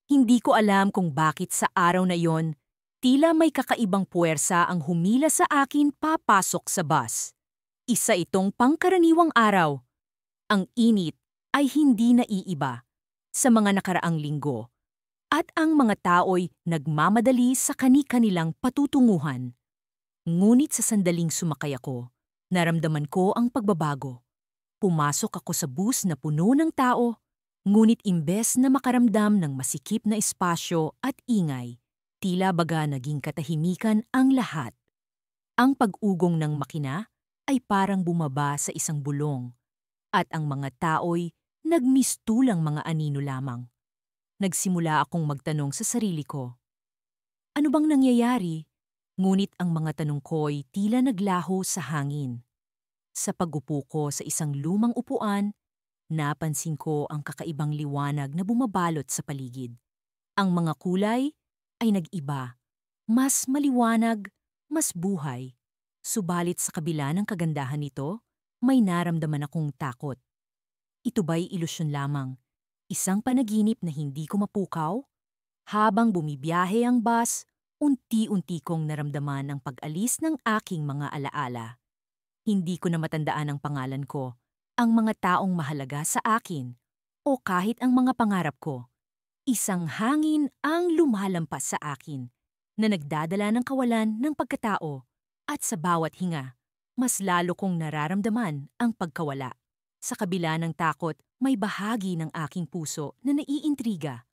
Hindi ko alam kung bakit sa araw na iyon, tila may kakaibang puwersa ang humila sa akin papasok sa bus. Isa itong pangkaraniwang araw. Ang init ay hindi naiiba sa mga nakaraang linggo at ang mga tao'y nagmamadali sa kani-kanilang patutunguhan. Ngunit sa sandaling sumakay ako, naramdaman ko ang pagbabago. Pumasok ako sa bus na puno ng tao, ngunit imbes na makaramdam ng masikip na espasyo at ingay, tila baga naging katahimikan ang lahat. Ang pag-ugong ng makina ay parang bumaba sa isang bulong, at ang mga tao'y nagmistulang mga anino lamang. Nagsimula akong magtanong sa sarili ko, ano bang nangyayari? Ngunit ang mga tanong ko'y tila naglaho sa hangin. Sa pag-upo ko sa isang lumang upuan, napansin ko ang kakaibang liwanag na bumabalot sa paligid. Ang mga kulay ay nag-iba, mas maliwanag, mas buhay. Subalit sa kabila ng kagandahan nito, may naramdaman akong takot. Ito ba'y ilusyon lamang? Isang panaginip na hindi ko mapukaw? Habang bumibiyahe ang bus, unti-unti kong naramdaman ang pag-alis ng aking mga alaala. Hindi ko na matandaan ang pangalan ko, ang mga taong mahalaga sa akin, o kahit ang mga pangarap ko. Isang hangin ang lumalampas sa akin, na nagdadala ng kawalan ng pagkatao, at sa bawat hinga, mas lalo kong nararamdaman ang pagkawala. Sa kabila ng takot, may bahagi ng aking puso na naiintriga.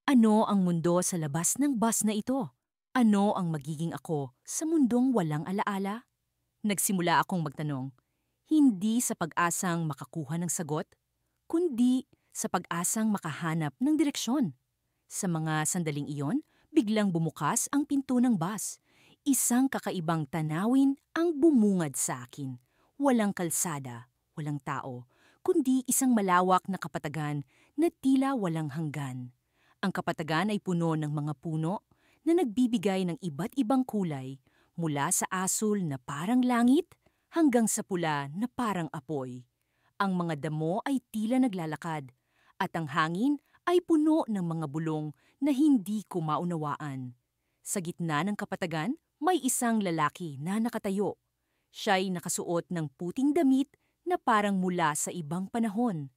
Ano ang mundo sa labas ng bus na ito? Ano ang magiging ako sa mundong walang alaala? Nagsimula akong magtanong, hindi sa pag-asang makakuha ng sagot, kundi sa pag-asang makahanap ng direksyon. Sa mga sandaling iyon, biglang bumukas ang pinto ng bus. Isang kakaibang tanawin ang bumungad sa akin. Walang kalsada, walang tao, kundi isang malawak na kapatagan na tila walang hanggan. Ang kapatagan ay puno ng mga puno na nagbibigay ng iba't ibang kulay, mula sa asul na parang langit hanggang sa pula na parang apoy. Ang mga damo ay tila naglalakad, at ang hangin ay puno ng mga bulong na hindi ko maunawaan. Sa gitna ng kapatagan, may isang lalaki na nakatayo. Siya'y nakasuot ng puting damit na parang mula sa ibang panahon.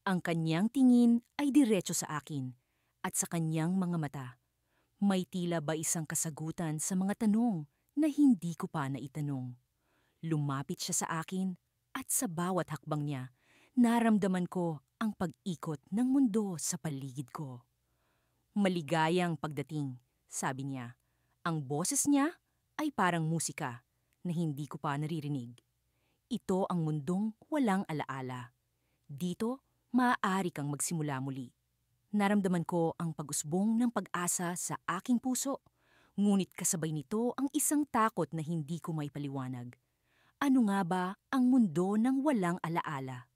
Ang kanyang tingin ay diretso sa akin, at sa kanyang mga mata, may tila ba isang kasagutan sa mga tanong na hindi ko pa naitanong. Lumapit siya sa akin, at sa bawat hakbang niya, naramdaman ko ang pag-ikot ng mundo sa paligid ko. Maligayang pagdating, sabi niya. Ang boses niya ay parang musika na hindi ko pa naririnig. Ito ang mundong walang alaala. Dito, maaari kang magsimula muli. Naramdaman ko ang pag-usbong ng pag-asa sa aking puso, ngunit kasabay nito ang isang takot na hindi ko maipaliwanag. Ano nga ba ang mundo ng walang alaala?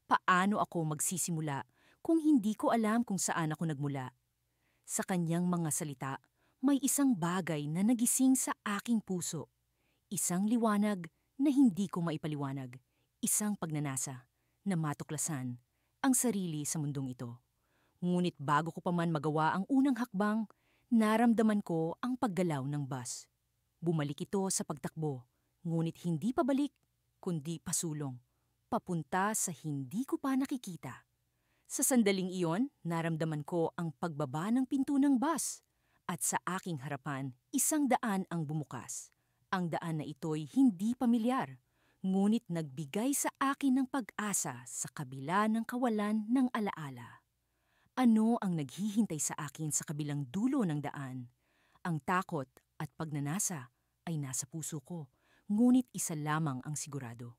Paano ako magsisimula kung hindi ko alam kung saan ako nagmula? Sa kanyang mga salita, may isang bagay na nagising sa aking puso. Isang liwanag na hindi ko maipaliwanag. Isang pagnanasa na matuklasan ang sarili sa mundong ito. Ngunit bago ko pa man magawa ang unang hakbang, naramdaman ko ang paggalaw ng bus. Bumalik ito sa pagtakbo, ngunit hindi pabalik, kundi pasulong, papunta sa hindi ko pa nakikita. Sa sandaling iyon, naramdaman ko ang pagbaba ng pinto ng bus, at sa aking harapan, isang daan ang bumukas. Ang daan na ito'y hindi pamilyar, ngunit nagbigay sa akin ng pag-asa sa kabila ng kawalan ng alaala. Ano ang naghihintay sa akin sa kabilang dulo ng daan? Ang takot at pagnanasa ay nasa puso ko, ngunit isa lamang ang sigurado.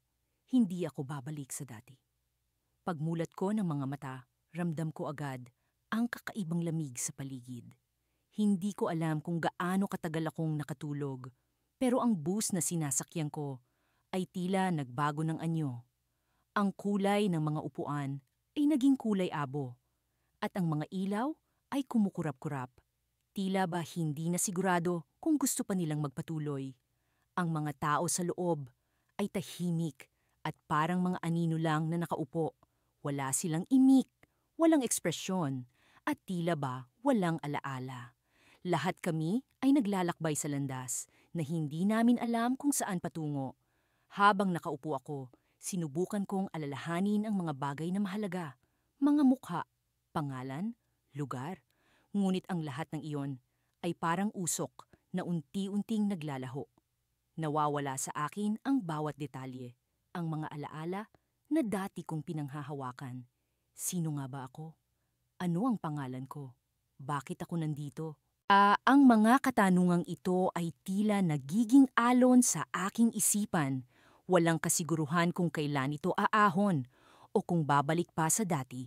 Hindi ako babalik sa dati. Pagmulat ko ng mga mata, ramdam ko agad ang kakaibang lamig sa paligid. Hindi ko alam kung gaano katagal akong nakatulog, pero ang bus na sinasakyan ko ay tila nagbago ng anyo. Ang kulay ng mga upuan ay naging kulay abo, at ang mga ilaw ay kumukurap-kurap. Tila ba hindi na sigurado kung gusto pa nilang magpatuloy. Ang mga tao sa loob ay tahimik at parang mga anino lang na nakaupo. Wala silang imik, walang ekspresyon, at tila ba walang alaala. Lahat kami ay naglalakbay sa landas na hindi namin alam kung saan patungo. Habang nakaupo ako, sinubukan kong alalahanin ang mga bagay na mahalaga, mga mukha, pangalan, lugar. Ngunit ang lahat ng iyon ay parang usok na unti-unting naglalaho. Nawawala sa akin ang bawat detalye, ang mga alaala na dati kong pinanghahawakan. Sino nga ba ako? Ano ang pangalan ko? Bakit ako nandito? Ang mga katanungang ito ay tila nagiging alon sa aking isipan. Walang kasiguruhan kung kailan ito aahon o kung babalik pa sa dati.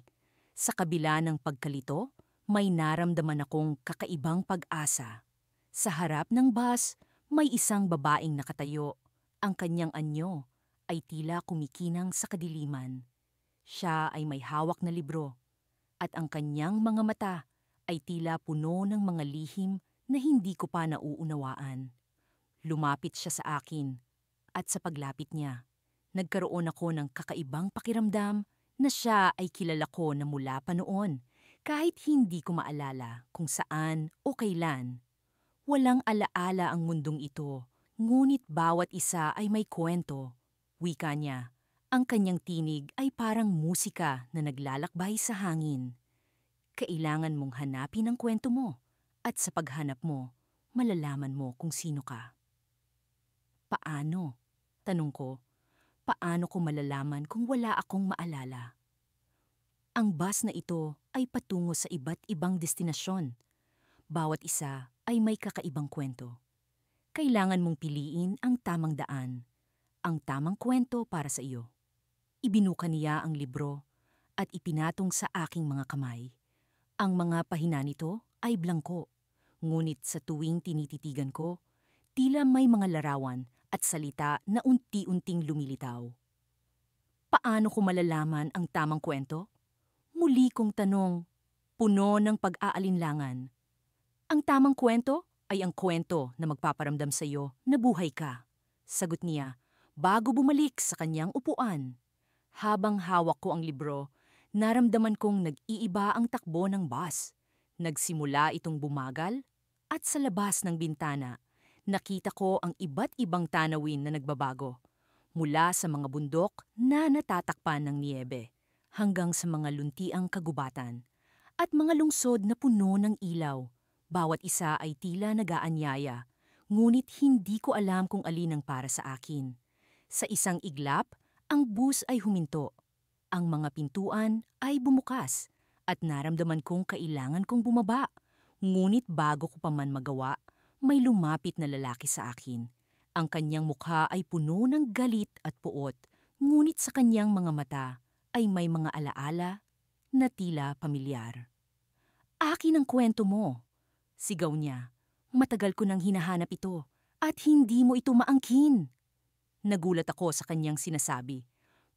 Sa kabila ng pagkalito, may naramdaman akong kakaibang pag-asa. Sa harap ng bus, may isang babaeng nakatayo. Ang kanyang anyo ay tila kumikinang sa kadiliman. Siya ay may hawak na libro at ang kanyang mga mata ay tila puno ng mga lihim na hindi ko pa nauunawaan. Lumapit siya sa akin at sa paglapit niya, nagkaroon ako ng kakaibang pakiramdam na siya ay kilala ko na mula pa noon kahit hindi ko maalala kung saan o kailan. Walang alaala ang mundong ito, ngunit bawat isa ay may kwento. Wika niya, ang kanyang tinig ay parang musika na naglalakbay sa hangin. Kailangan mong hanapin ang kwento mo at sa paghanap mo, malalaman mo kung sino ka. Paano? Tanong ko, paano ko malalaman kung wala akong maalala? Ang bus na ito ay patungo sa iba't ibang destinasyon. Bawat isa ay may kakaibang kwento. Kailangan mong piliin ang tamang daan, ang tamang kwento para sa iyo. Ibinuka niya ang libro at ipinatong sa aking mga kamay. Ang mga pahina nito ay blangko, ngunit sa tuwing tinititigan ko, tila may mga larawan at salita na unti-unting lumilitaw. Paano ko malalaman ang tamang kwento? Muli kong tanong, puno ng pag-aalinlangan. Ang tamang kwento ay ang kwento na magpaparamdam sa iyo na buhay ka. Sagot niya, bago bumalik sa kanyang upuan. Habang hawak ko ang libro, naramdaman kong nag-iiba ang takbo ng bus. Nagsimula itong bumagal at sa labas ng bintana, nakita ko ang iba't ibang tanawin na nagbabago. Mula sa mga bundok na natatakpan ng niyebe hanggang sa mga luntiang kagubatan at mga lungsod na puno ng ilaw. Bawat isa ay tila nagaanyaya, ngunit hindi ko alam kung alin ang para sa akin. Sa isang iglap, ang bus ay huminto. Ang mga pintuan ay bumukas at naramdaman kong kailangan kong bumaba. Ngunit bago ko pa man magawa, may lumapit na lalaki sa akin. Ang kanyang mukha ay puno ng galit at puot, ngunit sa kanyang mga mata ay may mga alaala na tila pamilyar. Akin ang kwento mo, sigaw niya. Matagal ko nang hinahanap ito at hindi mo ito maangkin. Nagulat ako sa kanyang sinasabi.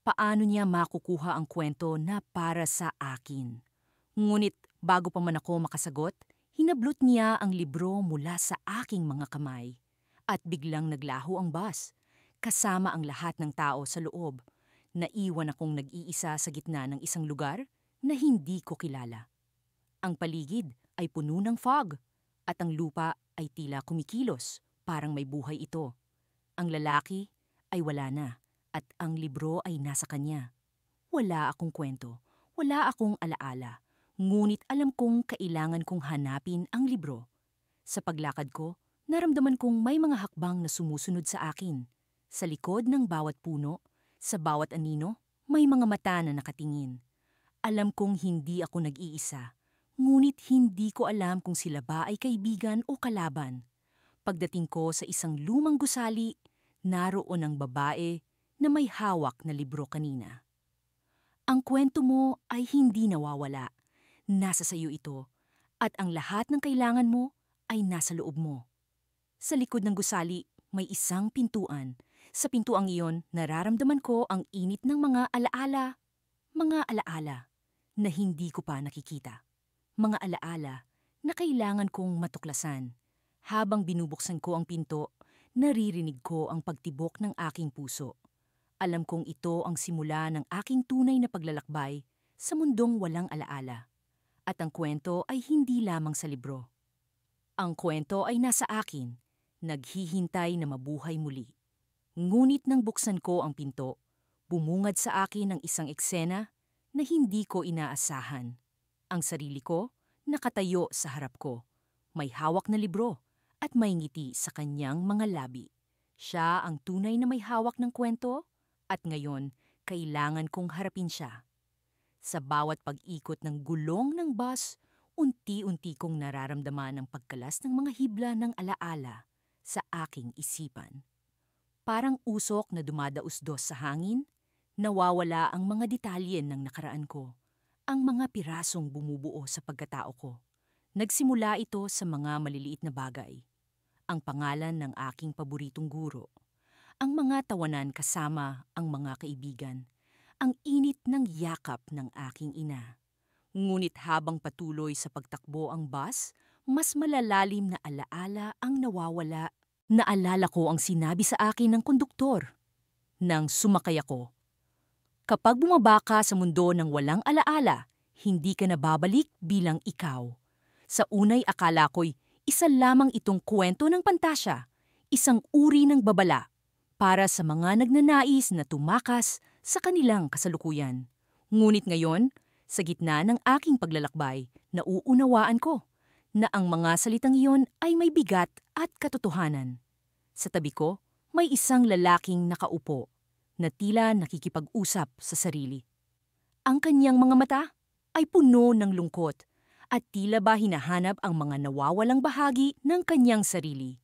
Paano niya makukuha ang kwento na para sa akin? Ngunit bago pa man ako makasagot, hinablot niya ang libro mula sa aking mga kamay. At biglang naglaho ang bus, kasama ang lahat ng tao sa loob. Naiwan akong nag-iisa sa gitna ng isang lugar na hindi ko kilala. Ang paligid ay puno ng fog at ang lupa ay tila kumikilos, parang may buhay ito. Ang lalaki ay wala na at ang libro ay nasa kanya. Wala akong kwento, wala akong alaala, ngunit alam kong kailangan kong hanapin ang libro. Sa paglakad ko, naramdaman kong may mga hakbang na sumusunod sa akin. Sa likod ng bawat puno, sa bawat anino, may mga mata na nakatingin. Alam kong hindi ako nag-iisa, ngunit hindi ko alam kung sila ba ay kaibigan o kalaban. Pagdating ko sa isang lumang gusali, naroon ang babae na may hawak na libro kanina. Ang kwento mo ay hindi nawawala. Nasa sayo ito at ang lahat ng kailangan mo ay nasa loob mo. Sa likod ng gusali, may isang pintuan. Sa pintuang iyon, nararamdaman ko ang init ng mga alaala na hindi ko pa nakikita. Mga alaala na kailangan kong matuklasan. Habang binubuksan ko ang pinto, naririnig ko ang pagtibok ng aking puso. Alam kong ito ang simula ng aking tunay na paglalakbay sa mundong walang alaala. At ang kwento ay hindi lamang sa libro. Ang kwento ay nasa akin, naghihintay na mabuhay muli. Ngunit nang buksan ko ang pinto, bumungad sa akin ang isang eksena na hindi ko inaasahan. Ang sarili ko, nakatayo sa harap ko. May hawak na libro at may ngiti sa kanyang mga labi. Siya ang tunay na may hawak ng kwento at ngayon kailangan kong harapin siya. Sa bawat pag-ikot ng gulong ng bus, unti-unti kong nararamdaman ang pagkalas ng mga hibla ng alaala sa aking isipan. Parang usok na dumadausdos sa hangin, nawawala ang mga detalye ng nakaraan ko, ang mga pirasong bumubuo sa pagkatao ko. Nagsimula ito sa mga maliliit na bagay. Ang pangalan ng aking paboritong guro, ang mga tawanan kasama ang mga kaibigan, ang init ng yakap ng aking ina. Ngunit habang patuloy sa pagtakbo ang bus, mas malalalim na alaala ang nawawala. Naalala ko ang sinabi sa akin ng konduktor nang sumakay ako. Kapag bumaba ka sa mundo ng walang alaala, hindi ka na babalik bilang ikaw. Sa unay akala ko'y isa lamang itong kwento ng pantasya, isang uri ng babala para sa mga nagnanais na tumakas sa kanilang kasalukuyan. Ngunit ngayon, sa gitna ng aking paglalakbay, nauunawaan ko na ang mga salitang iyon ay may bigat at katotohanan. Sa tabi ko, may isang lalaking nakaupo na tila nakikipag-usap sa sarili. Ang kanyang mga mata ay puno ng lungkot at tila ba hinahanap ang mga nawawalang bahagi ng kanyang sarili.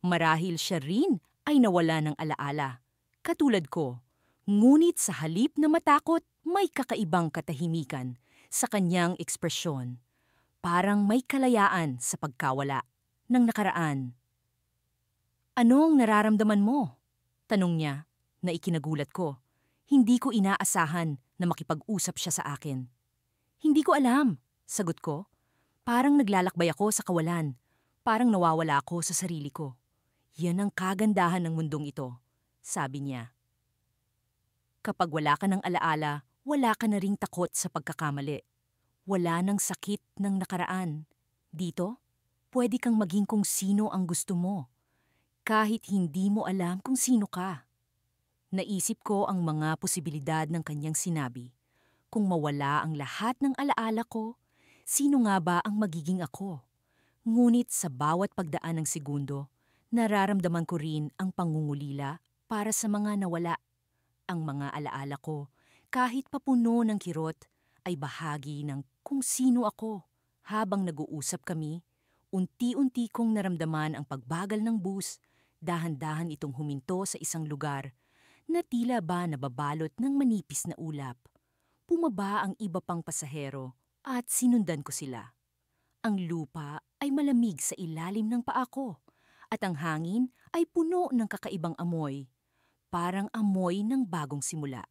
Marahil siya rin ay nawala ng alaala, katulad ko. Ngunit sa halip na matakot, may kakaibang katahimikan sa kanyang ekspresyon. Parang may kalayaan sa pagkawala ng nakaraan. "Anong nararamdaman mo?" tanong niya na ikinagulat ko. Hindi ko inaasahan na makipag-usap siya sa akin. "Hindi ko alam," sagot ko. Parang naglalakbay ako sa kawalan. Parang nawawala ako sa sarili ko. "Yan ang kagandahan ng mundong ito," sabi niya. "Kapag wala ka ng alaala, wala ka na ring takot sa pagkakamali. Wala nang sakit ng nakaraan. Dito, pwede kang maging kung sino ang gusto mo, kahit hindi mo alam kung sino ka." Naisip ko ang mga posibilidad ng kanyang sinabi. Kung mawala ang lahat ng alaala ko, sino nga ba ang magiging ako? Ngunit sa bawat pagdaan ng segundo, nararamdaman ko rin ang pangungulila para sa mga nawala. Ang mga alaala ko, kahit papuno ng kirot, ay bahagi ng kung sino ako. Habang nag-uusap kami, unti-unti kong naramdaman ang pagbagal ng bus. Dahan-dahan itong huminto sa isang lugar na tila ba nababalot ng manipis na ulap. Pumaba ang iba pang pasahero at sinundan ko sila. Ang lupa ay malamig sa ilalim ng paa ko at ang hangin ay puno ng kakaibang amoy, parang amoy ng bagong simula.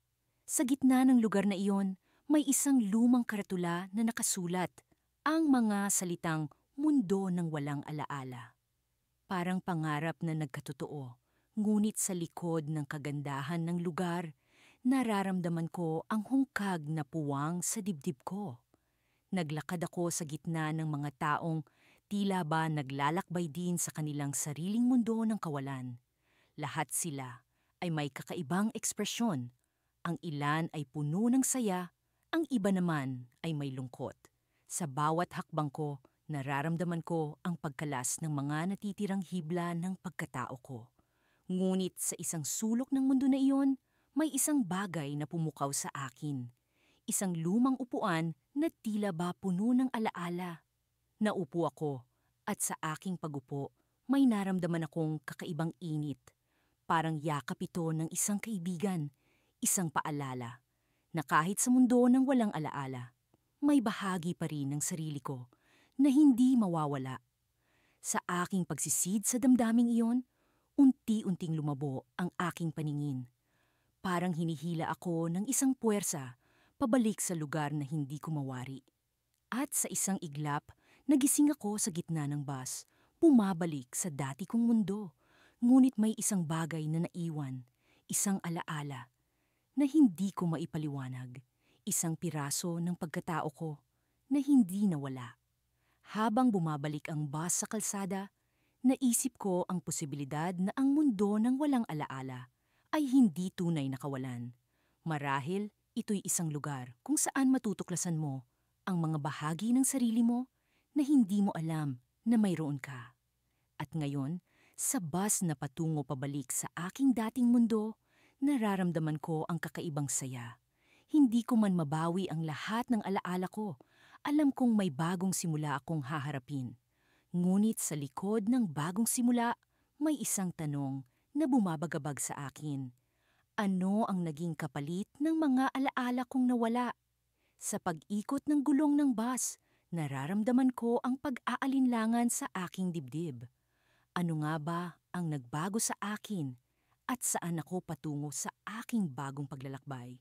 Sa gitna ng lugar na iyon, may isang lumang karatula na nakasulat, ang mga salitang "mundo ng walang alaala." Parang pangarap na nagkatotoo, ngunit sa likod ng kagandahan ng lugar, nararamdaman ko ang hungkag na puwang sa dibdib ko. Naglakad ako sa gitna ng mga taong tila ba naglalakbay din sa kanilang sariling mundo ng kawalan. Lahat sila ay may kakaibang ekspresyon. Ang ilan ay puno ng saya, ang iba naman ay may lungkot. Sa bawat hakbang ko, nararamdaman ko ang pagkalas ng mga natitirang hibla ng pagkatao ko. Ngunit sa isang sulok ng mundo na iyon, may isang bagay na pumukaw sa akin. Isang lumang upuan na tila ba puno ng alaala. Naupo ako at sa aking pagupo, may naramdaman akong kakaibang init. Parang yakap ito ng isang kaibigan, isang paalala, na kahit sa mundo ng walang alaala, may bahagi pa rin ng sarili ko na hindi mawawala. Sa aking pagsisid sa damdaming iyon, unti-unting lumabo ang aking paningin. Parang hinihila ako ng isang puwersa pabalik sa lugar na hindi ko mawari. At sa isang iglap, nagising ako sa gitna ng bus, bumabalik sa dati kong mundo. Ngunit may isang bagay na naiwan, isang alaala na hindi ko maipaliwanag, isang piraso ng pagkatao ko na hindi nawala. Habang bumabalik ang bus sa kalsada, naisip ko ang posibilidad na ang mundo ng walang alaala ay hindi tunay na kawalan. Marahil, ito'y isang lugar kung saan matutuklasan mo ang mga bahagi ng sarili mo na hindi mo alam na mayroon ka. At ngayon, sa bus na patungo pabalik sa aking dating mundo, nararamdaman ko ang kakaibang saya. Hindi ko man mabawi ang lahat ng alaala ko. Alam kong may bagong simula akong haharapin. Ngunit sa likod ng bagong simula, may isang tanong na bumabagabag sa akin. Ano ang naging kapalit ng mga alaala kong nawala? Sa pag-ikot ng gulong ng bus, nararamdaman ko ang pag-aalinlangan sa aking dibdib. Ano nga ba ang nagbago sa akin at saan ako patungo sa aking bagong paglalakbay?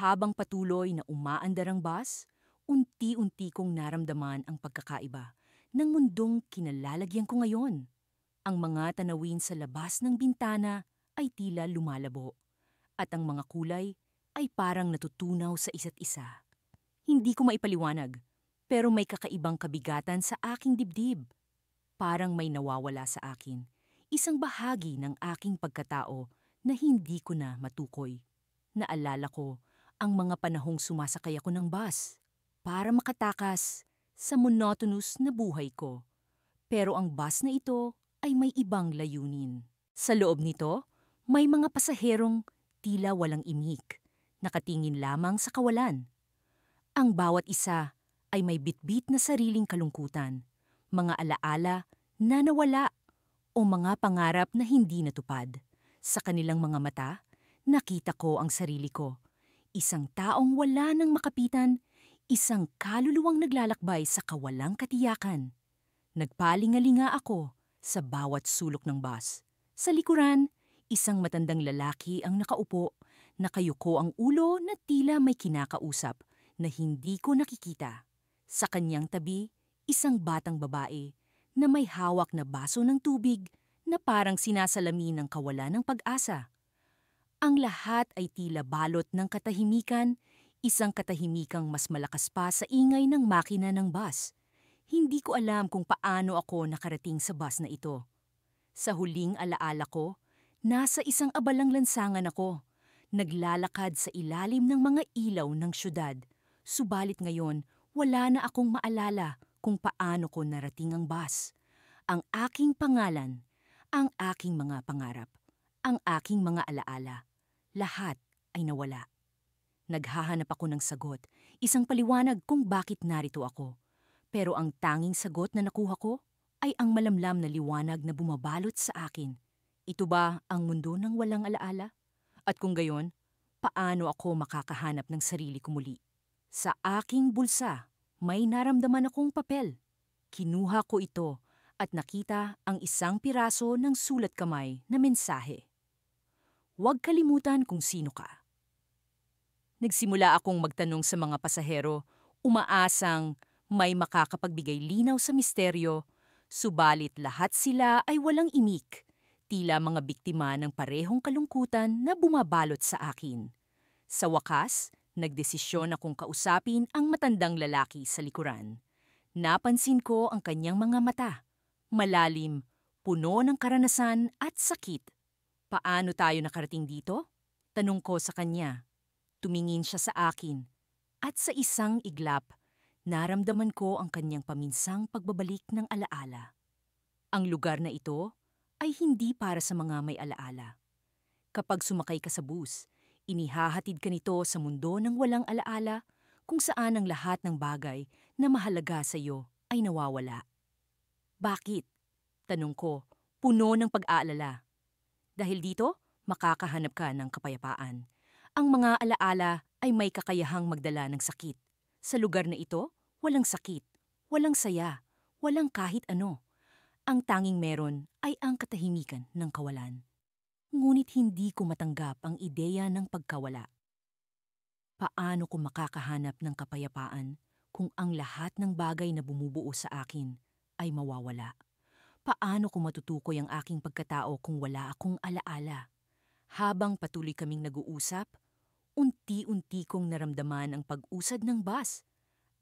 Habang patuloy na umaandar ang bus, unti-unti kong naramdaman ang pagkakaiba ng mundong kinalalagyan ko ngayon. Ang mga tanawin sa labas ng bintana ay tila lumalabo at ang mga kulay ay parang natutunaw sa isa't isa. Hindi ko maipaliwanag, pero may kakaibang kabigatan sa aking dibdib. Parang may nawawala sa akin, isang bahagi ng aking pagkatao na hindi ko na matukoy. Naalala ko ang mga panahong sumasakay ako ng bus para makatakas sa monotonous na buhay ko. Pero ang bus na ito ay may ibang layunin. Sa loob nito, may mga pasaherong tila walang imik, nakatingin lamang sa kawalan. Ang bawat isa ay may bitbit na sariling kalungkutan, mga alaala na nawala o mga pangarap na hindi natupad. Sa kanilang mga mata, nakita ko ang sarili ko. Isang taong wala nang makapitan, isang kaluluwang naglalakbay sa kawalang katiyakan. Nagpalingalinga ako sa bawat sulok ng bus. Sa likuran, isang matandang lalaki ang nakaupo, nakayuko ang ulo na tila may kinakausap na hindi ko nakikita. Sa kanyang tabi, isang batang babae na may hawak na baso ng tubig na parang sinasalamin ng kawalan ng pag-asa. Ang lahat ay tila balot ng katahimikan, isang katahimikang mas malakas pa sa ingay ng makina ng bus. Hindi ko alam kung paano ako nakarating sa bus na ito. Sa huling alaala ko, nasa isang abalang lansangan ako, naglalakad sa ilalim ng mga ilaw ng syudad. Subalit ngayon, wala na akong maalala kung paano ko narating ang bus. Ang aking pangalan, ang aking mga pangarap, ang aking mga alaala, lahat ay nawala. Naghahanap ako ng sagot, isang paliwanag kung bakit narito ako. Pero ang tanging sagot na nakuha ko ay ang malamlam na liwanag na bumabalot sa akin. Ito ba ang mundo ng walang alaala? At kung gayon, paano ako makakahanap ng sarili ko muli? Sa aking bulsa, may naramdaman akong papel. Kinuha ko ito at nakita ang isang piraso ng sulat kamay na mensahe. Huwag kalimutan kung sino ka. Nagsimula akong magtanong sa mga pasahero, umaasang may makakapagbigay linaw sa misteryo, subalit lahat sila ay walang imik, tila mga biktima ng parehong kalungkutan na bumabalot sa akin. Sa wakas, nagdesisyon akong kausapin ang matandang lalaki sa likuran. Napansin ko ang kanyang mga mata, malalim, puno ng karanasan at sakit. Paano tayo nakarating dito? Tanong ko sa kanya. Tumingin siya sa akin at sa isang iglap, naramdaman ko ang kanyang paminsang pagbabalik ng alaala. Ang lugar na ito ay hindi para sa mga may alaala. Kapag sumakay ka sa bus, inihahatid ka nito sa mundo ng walang alaala kung saan ang lahat ng bagay na mahalaga sa iyo ay nawawala. Bakit? Tanong ko, puno ng pag-aalala. Dahil dito, makakahanap ka ng kapayapaan. Ang mga alaala ay may kakayahang magdala ng sakit. Sa lugar na ito, walang sakit, walang saya, walang kahit ano. Ang tanging meron ay ang katahimikan ng kawalan. Ngunit hindi ko matanggap ang ideya ng pagkawala. Paano ko makakahanap ng kapayapaan kung ang lahat ng bagay na bumubuo sa akin ay mawawala? Paano ko matutukoy ang aking pagkatao kung wala akong alaala? Habang patuloy kaming nag-uusap, unti-unti kong naramdaman ang pag-usad ng bus.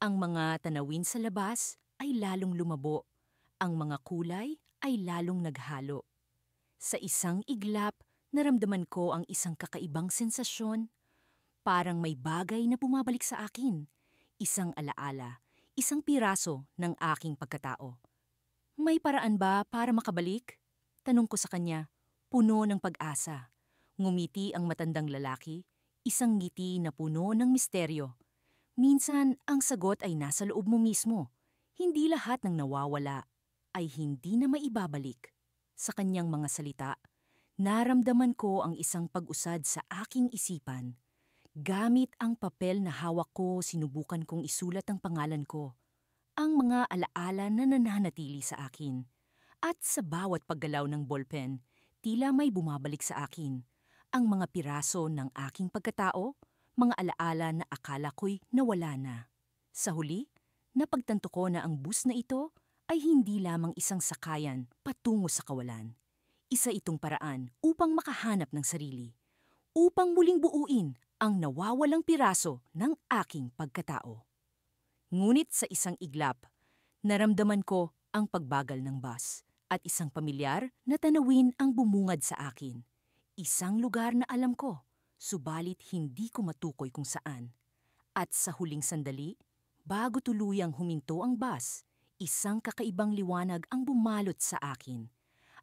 Ang mga tanawin sa labas ay lalong lumabo. Ang mga kulay ay lalong naghalo. Sa isang iglap, naramdaman ko ang isang kakaibang sensasyon. Parang may bagay na bumabalik sa akin. Isang alaala, isang piraso ng aking pagkatao. May paraan ba para makabalik? Tanong ko sa kanya, puno ng pag-asa. Ngumiti ang matandang lalaki, isang ngiti na puno ng misteryo. Minsan, ang sagot ay nasa loob mo mismo. Hindi lahat ng nawawala ay hindi na maibabalik. Sa kanyang mga salita, naramdaman ko ang isang pag-usad sa aking isipan. Gamit ang papel na hawak ko, sinubukan kong isulat ang pangalan ko. Ang mga alaala na nananatili sa akin. At sa bawat paggalaw ng ballpen, tila may bumabalik sa akin. Ang mga piraso ng aking pagkatao, mga alaala na akala ko'y nawala na. Sa huli, napagtanto ko na ang bus na ito ay hindi lamang isang sakayan patungo sa kawalan. Isa itong paraan upang makahanap ng sarili, upang muling buuin ang nawawalang piraso ng aking pagkatao. Ngunit sa isang iglap, naramdaman ko ang pagbagal ng bus at isang pamilyar na tanawin ang bumungad sa akin. Isang lugar na alam ko, subalit hindi ko matukoy kung saan. At sa huling sandali, bago tuluyang huminto ang bus, isang kakaibang liwanag ang bumalot sa akin.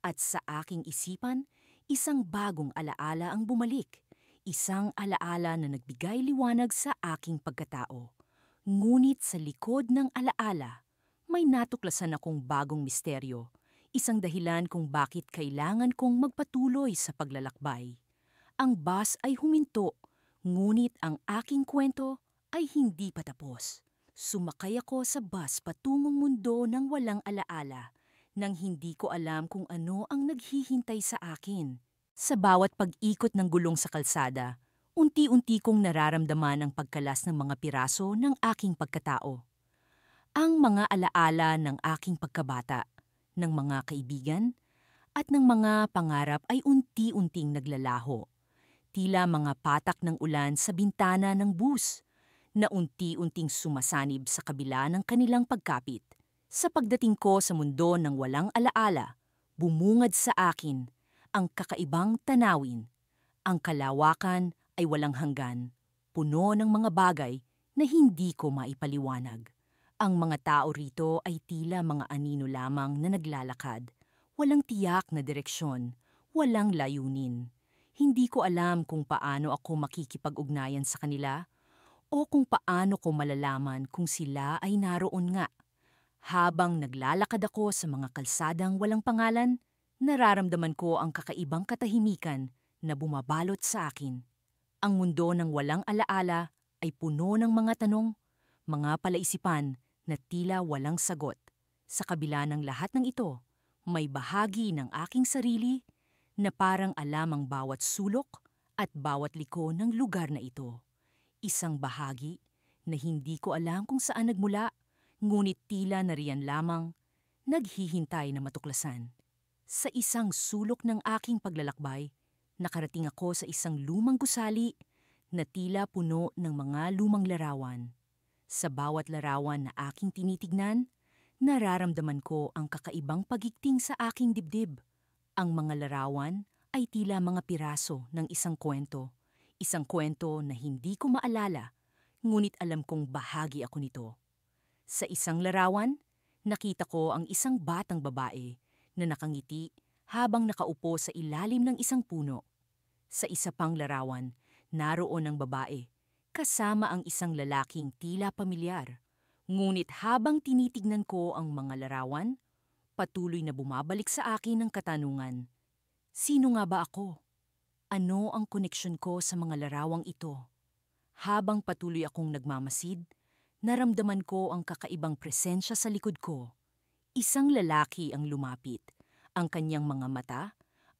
At sa aking isipan, isang bagong alaala ang bumalik. Isang alaala na nagbigay liwanag sa aking pagkatao. Ngunit sa likod ng alaala, may natuklasan akong bagong misteryo. Isang dahilan kung bakit kailangan kong magpatuloy sa paglalakbay. Ang bus ay huminto, ngunit ang aking kwento ay hindi pa tapos. Sumakay ako sa bus patungong mundo ng walang alaala, nang hindi ko alam kung ano ang naghihintay sa akin. Sa bawat pag-ikot ng gulong sa kalsada, unti-unti kong nararamdaman ang pagkalas ng mga piraso ng aking pagkatao. Ang mga alaala ng aking pagkabata, ng mga kaibigan, at ng mga pangarap ay unti-unting naglalaho. Tila mga patak ng ulan sa bintana ng bus, na unti-unting sumasanib sa kabila ng kanilang pagkapit. Sa pagdating ko sa mundo ng walang alaala, bumungad sa akin ang kakaibang tanawin. Ang kalawakan ay walang hanggan, puno ng mga bagay na hindi ko maipaliwanag. Ang mga tao rito ay tila mga anino lamang na naglalakad, walang tiyak na direksyon, walang layunin. Hindi ko alam kung paano ako makikipag-ugnayan sa kanila o kung paano ko malalaman kung sila ay naroon nga. Habang naglalakad ako sa mga kalsadang walang pangalan, nararamdaman ko ang kakaibang katahimikan na bumabalot sa akin. Ang mundo ng walang alaala ay puno ng mga tanong, mga palaisipan na tila walang sagot. Sa kabila ng lahat ng ito, may bahagi ng aking sarili na parang alam ang bawat sulok at bawat liko ng lugar na ito. Isang bahagi na hindi ko alam kung saan nagmula, ngunit tila nariyan lamang, naghihintay na matuklasan. Sa isang sulok ng aking paglalakbay, nakarating ako sa isang lumang gusali na tila puno ng mga lumang larawan. Sa bawat larawan na aking tinitignan, nararamdaman ko ang kakaibang pagigting sa aking dibdib. Ang mga larawan ay tila mga piraso ng isang kwento na hindi ko maalala, ngunit alam kong bahagi ako nito. Sa isang larawan, nakita ko ang isang batang babae na nakangiti habang nakaupo sa ilalim ng isang puno. Sa isa pang larawan, naroon ang babae, kasama ang isang lalaking tila pamilyar. Ngunit habang tinitignan ko ang mga larawan, patuloy na bumabalik sa akin ang katanungan. Sino nga ba ako? Ano ang koneksyon ko sa mga larawang ito? Habang patuloy akong nagmamasid, naramdaman ko ang kakaibang presensya sa likod ko. Isang lalaki ang lumapit. Ang kanyang mga mata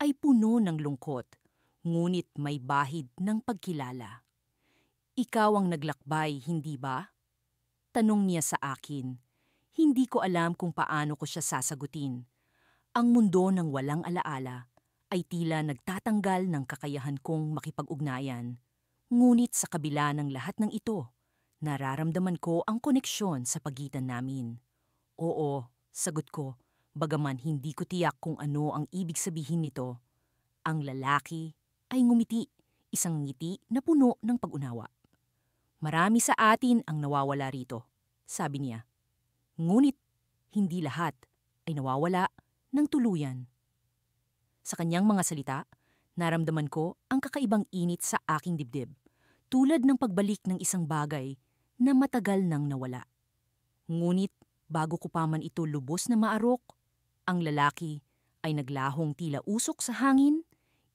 ay puno ng lungkot, ngunit may bahid ng pagkilala. Ikaw ang naglakbay, hindi ba? Tanong niya sa akin. Hindi ko alam kung paano ko siya sasagutin. Ang mundo ng walang alaala ay tila nagtatanggal ng kakayahan kong makipag-ugnayan. Ngunit sa kabila ng lahat ng ito, Nararamdaman ko ang koneksyon sa pagitan namin. Oo, sagot ko, bagaman hindi ko tiyak kung ano ang ibig sabihin nito. Ang lalaki ay ngumiti, isang ngiti na puno ng pag-unawa. Marami sa atin ang nawawala rito, sabi niya. Ngunit hindi lahat ay nawawala ng tuluyan. Sa kanyang mga salita, naramdaman ko ang kakaibang init sa aking dibdib, tulad ng pagbalik ng isang bagay na matagal nang nawala. Ngunit bago ko pa man ito lubos na maarok, ang lalaki ay naglahong tila usok sa hangin,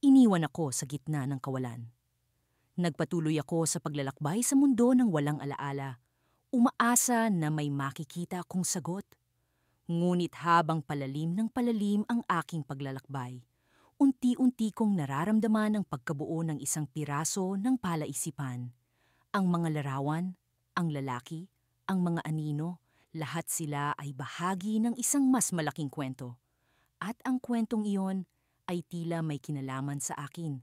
iniwan ako sa gitna ng kawalan. Nagpatuloy ako sa paglalakbay sa mundo ng walang alaala, umaasa na may makikita akong sagot. Ngunit habang palalim ng palalim ang aking paglalakbay, unti-unti kong nararamdaman ang pagkabuo ng isang piraso ng palaisipan. Ang mga larawan, ang lalaki, ang mga anino, lahat sila ay bahagi ng isang mas malaking kwento. At ang kwentong iyon ay tila may kinalaman sa akin.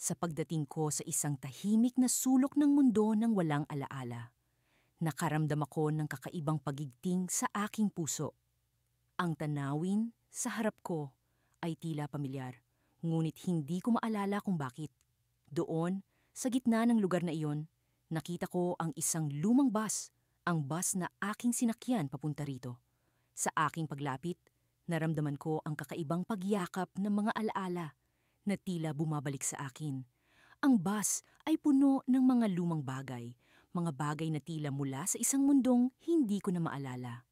Sa pagdating ko sa isang tahimik na sulok ng mundo ng walang alaala, nakaramdam ako ng kakaibang pagigting sa aking puso. Ang tanawin sa harap ko ay tila pamilyar, ngunit hindi ko maalala kung bakit. Doon, sa gitna ng lugar na iyon, nakita ko ang isang lumang bus, ang bus na aking sinakyan papunta rito. Sa aking paglapit, naramdaman ko ang kakaibang pagyakap ng mga alaala na tila bumabalik sa akin. Ang bus ay puno ng mga lumang bagay, mga bagay na tila mula sa isang mundong hindi ko na maalala.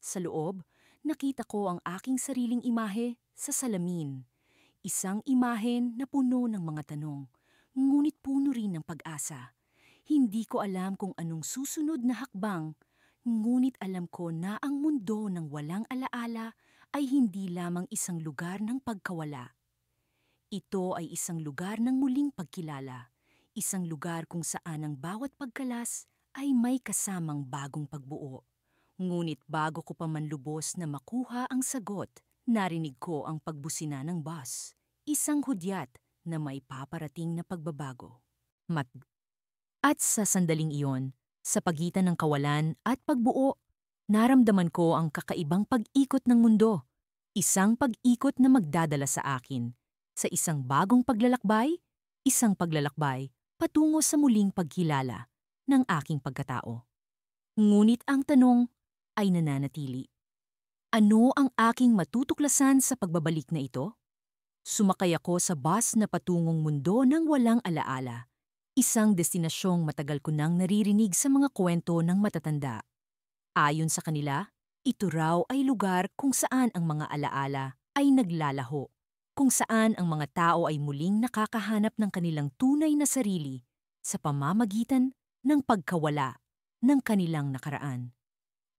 Sa loob, nakita ko ang aking sariling imahe sa salamin. Isang imahen na puno ng mga tanong, ngunit puno rin ng pag-asa. Hindi ko alam kung anong susunod na hakbang, ngunit alam ko na ang mundo ng walang alaala ay hindi lamang isang lugar ng pagkawala. Ito ay isang lugar ng muling pagkilala, isang lugar kung saan ang bawat pagkalas ay may kasamang bagong pagbuo. Ngunit bago ko pa man lubos na makuha ang sagot, narinig ko ang pagbusina ng bus, isang hudyat na may paparating na pagbabago. At sa sandaling iyon, sa pagitan ng kawalan at pagbuo, naramdaman ko ang kakaibang pag-ikot ng mundo, isang pag-ikot na magdadala sa akin sa isang bagong paglalakbay, isang paglalakbay patungo sa muling pagkilala ng aking pagkatao. Ngunit ang tanong ay nananatili. Ano ang aking matutuklasan sa pagbabalik na ito? Sumakay ako sa bus na patungong mundo ng walang alaala, isang destinasyong matagal ko nang naririnig sa mga kwento ng matatanda. Ayon sa kanila, ito raw ay lugar kung saan ang mga alaala ay naglalaho, kung saan ang mga tao ay muling nakakahanap ng kanilang tunay na sarili sa pamamagitan ng pagkawala ng kanilang nakaraan.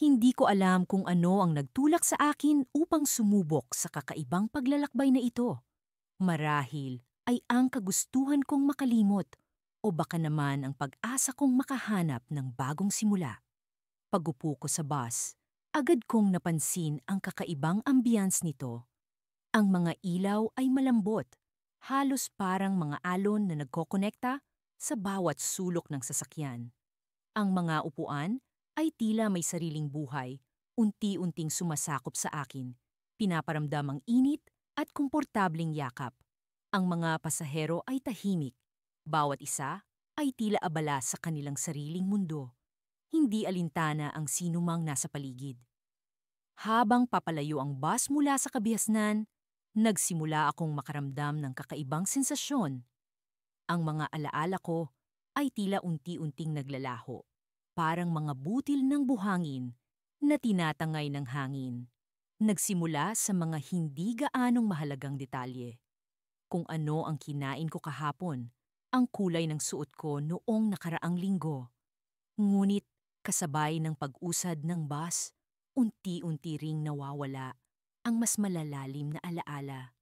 Hindi ko alam kung ano ang nagtulak sa akin upang sumubok sa kakaibang paglalakbay na ito. Marahil ay ang kagustuhan kong makalimot o baka naman ang pag-asa kong makahanap ng bagong simula. Pag-upo ko sa bus, agad kong napansin ang kakaibang ambiance nito. Ang mga ilaw ay malambot, halos parang mga alon na nagkokonekta sa bawat sulok ng sasakyan. Ang mga upuan ay tila may sariling buhay, unti-unting sumasakop sa akin, pinaparamdam ang init at komportabling yakap. Ang mga pasahero ay tahimik, bawat isa ay tila abala sa kanilang sariling mundo. Hindi alintana ang sinumang nasa paligid. Habang papalayo ang bus mula sa kabihasnan, nagsimula akong makaramdam ng kakaibang sensasyon. Ang mga alaala ko ay tila unti-unting naglalaho, parang mga butil ng buhangin na tinatangay ng hangin. Nagsimula sa mga hindi gaanong mahalagang detalye. Kung ano ang kinain ko kahapon, ang kulay ng suot ko noong nakaraang linggo. Ngunit kasabay ng pag-usad ng bus, unti-unti ring nawawala ang mas malalalim na alaala.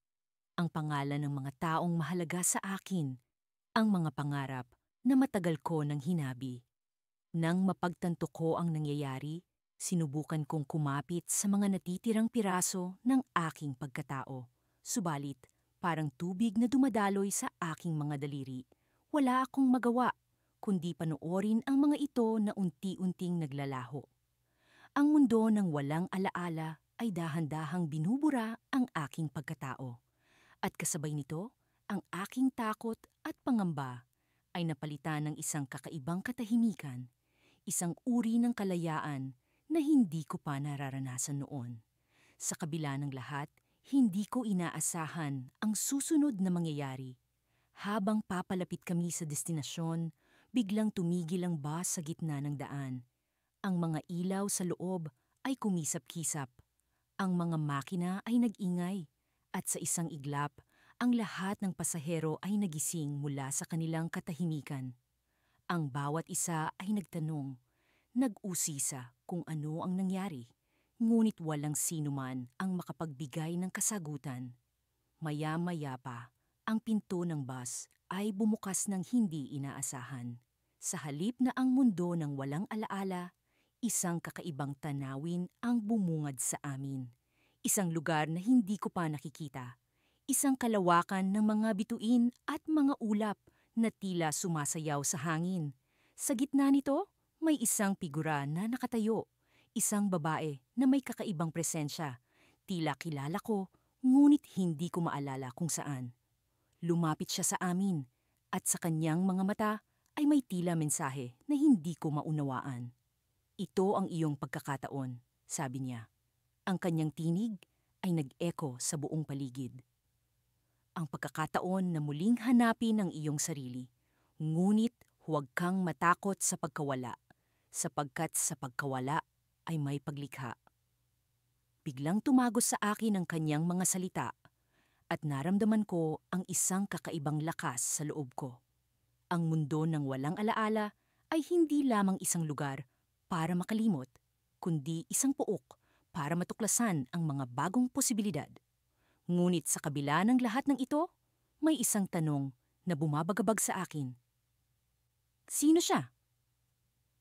Ang pangalan ng mga taong mahalaga sa akin, ang mga pangarap na matagal ko nang hinabi. Nang mapagtanto ko ang nangyayari, sinubukan kong kumapit sa mga natitirang piraso ng aking pagkatao. Subalit, parang tubig na dumadaloy sa aking mga daliri. Wala akong magawa, kundi panoorin ang mga ito na unti-unting naglalaho. Ang mundo ng walang alaala ay dahan-dahang binubura ang aking pagkatao. At kasabay nito, ang aking takot at pangamba ay napalitan ng isang kakaibang katahimikan, isang uri ng kalayaan na hindi ko pa nararanasan noon. Sa kabila ng lahat, hindi ko inaasahan ang susunod na mangyayari. Habang papalapit kami sa destinasyon, biglang tumigil ang bus sa gitna ng daan. Ang mga ilaw sa loob ay kumisap-kisap. Ang mga makina ay nag-ingay. At sa isang iglap, ang lahat ng pasahero ay nagising mula sa kanilang katahimikan. Ang bawat isa ay nagtanong, nag-usisa kung ano ang nangyari. Ngunit walang sinuman ang makapagbigay ng kasagutan. Maya-maya pa, ang pinto ng bus ay bumukas ng hindi inaasahan. Sa halip na ang mundo ng walang alaala, isang kakaibang tanawin ang bumungad sa amin. Isang lugar na hindi ko pa nakikita. Isang kalawakan ng mga bituin at mga ulap na tila sumasayaw sa hangin. Sa gitna nito, may isang figura na nakatayo. Isang babae na may kakaibang presensya. Tila kilala ko, ngunit hindi ko maalala kung saan. Lumapit siya sa amin at sa kanyang mga mata ay may tila mensahe na hindi ko maunawaan. Ito ang iyong pagkakataon, sabi niya. Ang kanyang tinig ay nag-echo sa buong paligid. Ang pagkakataon na muling hanapin ang iyong sarili. Ngunit huwag kang matakot sa pagkawala, sapagkat sa pagkawala ay may paglikha. Biglang tumagos sa akin ang kanyang mga salita at naramdaman ko ang isang kakaibang lakas sa loob ko. Ang mundo ng walang alaala ay hindi lamang isang lugar para makalimot, kundi isang puok para matuklasan ang mga bagong posibilidad. Ngunit sa kabila ng lahat ng ito, may isang tanong na bumabagabag sa akin. Sino siya?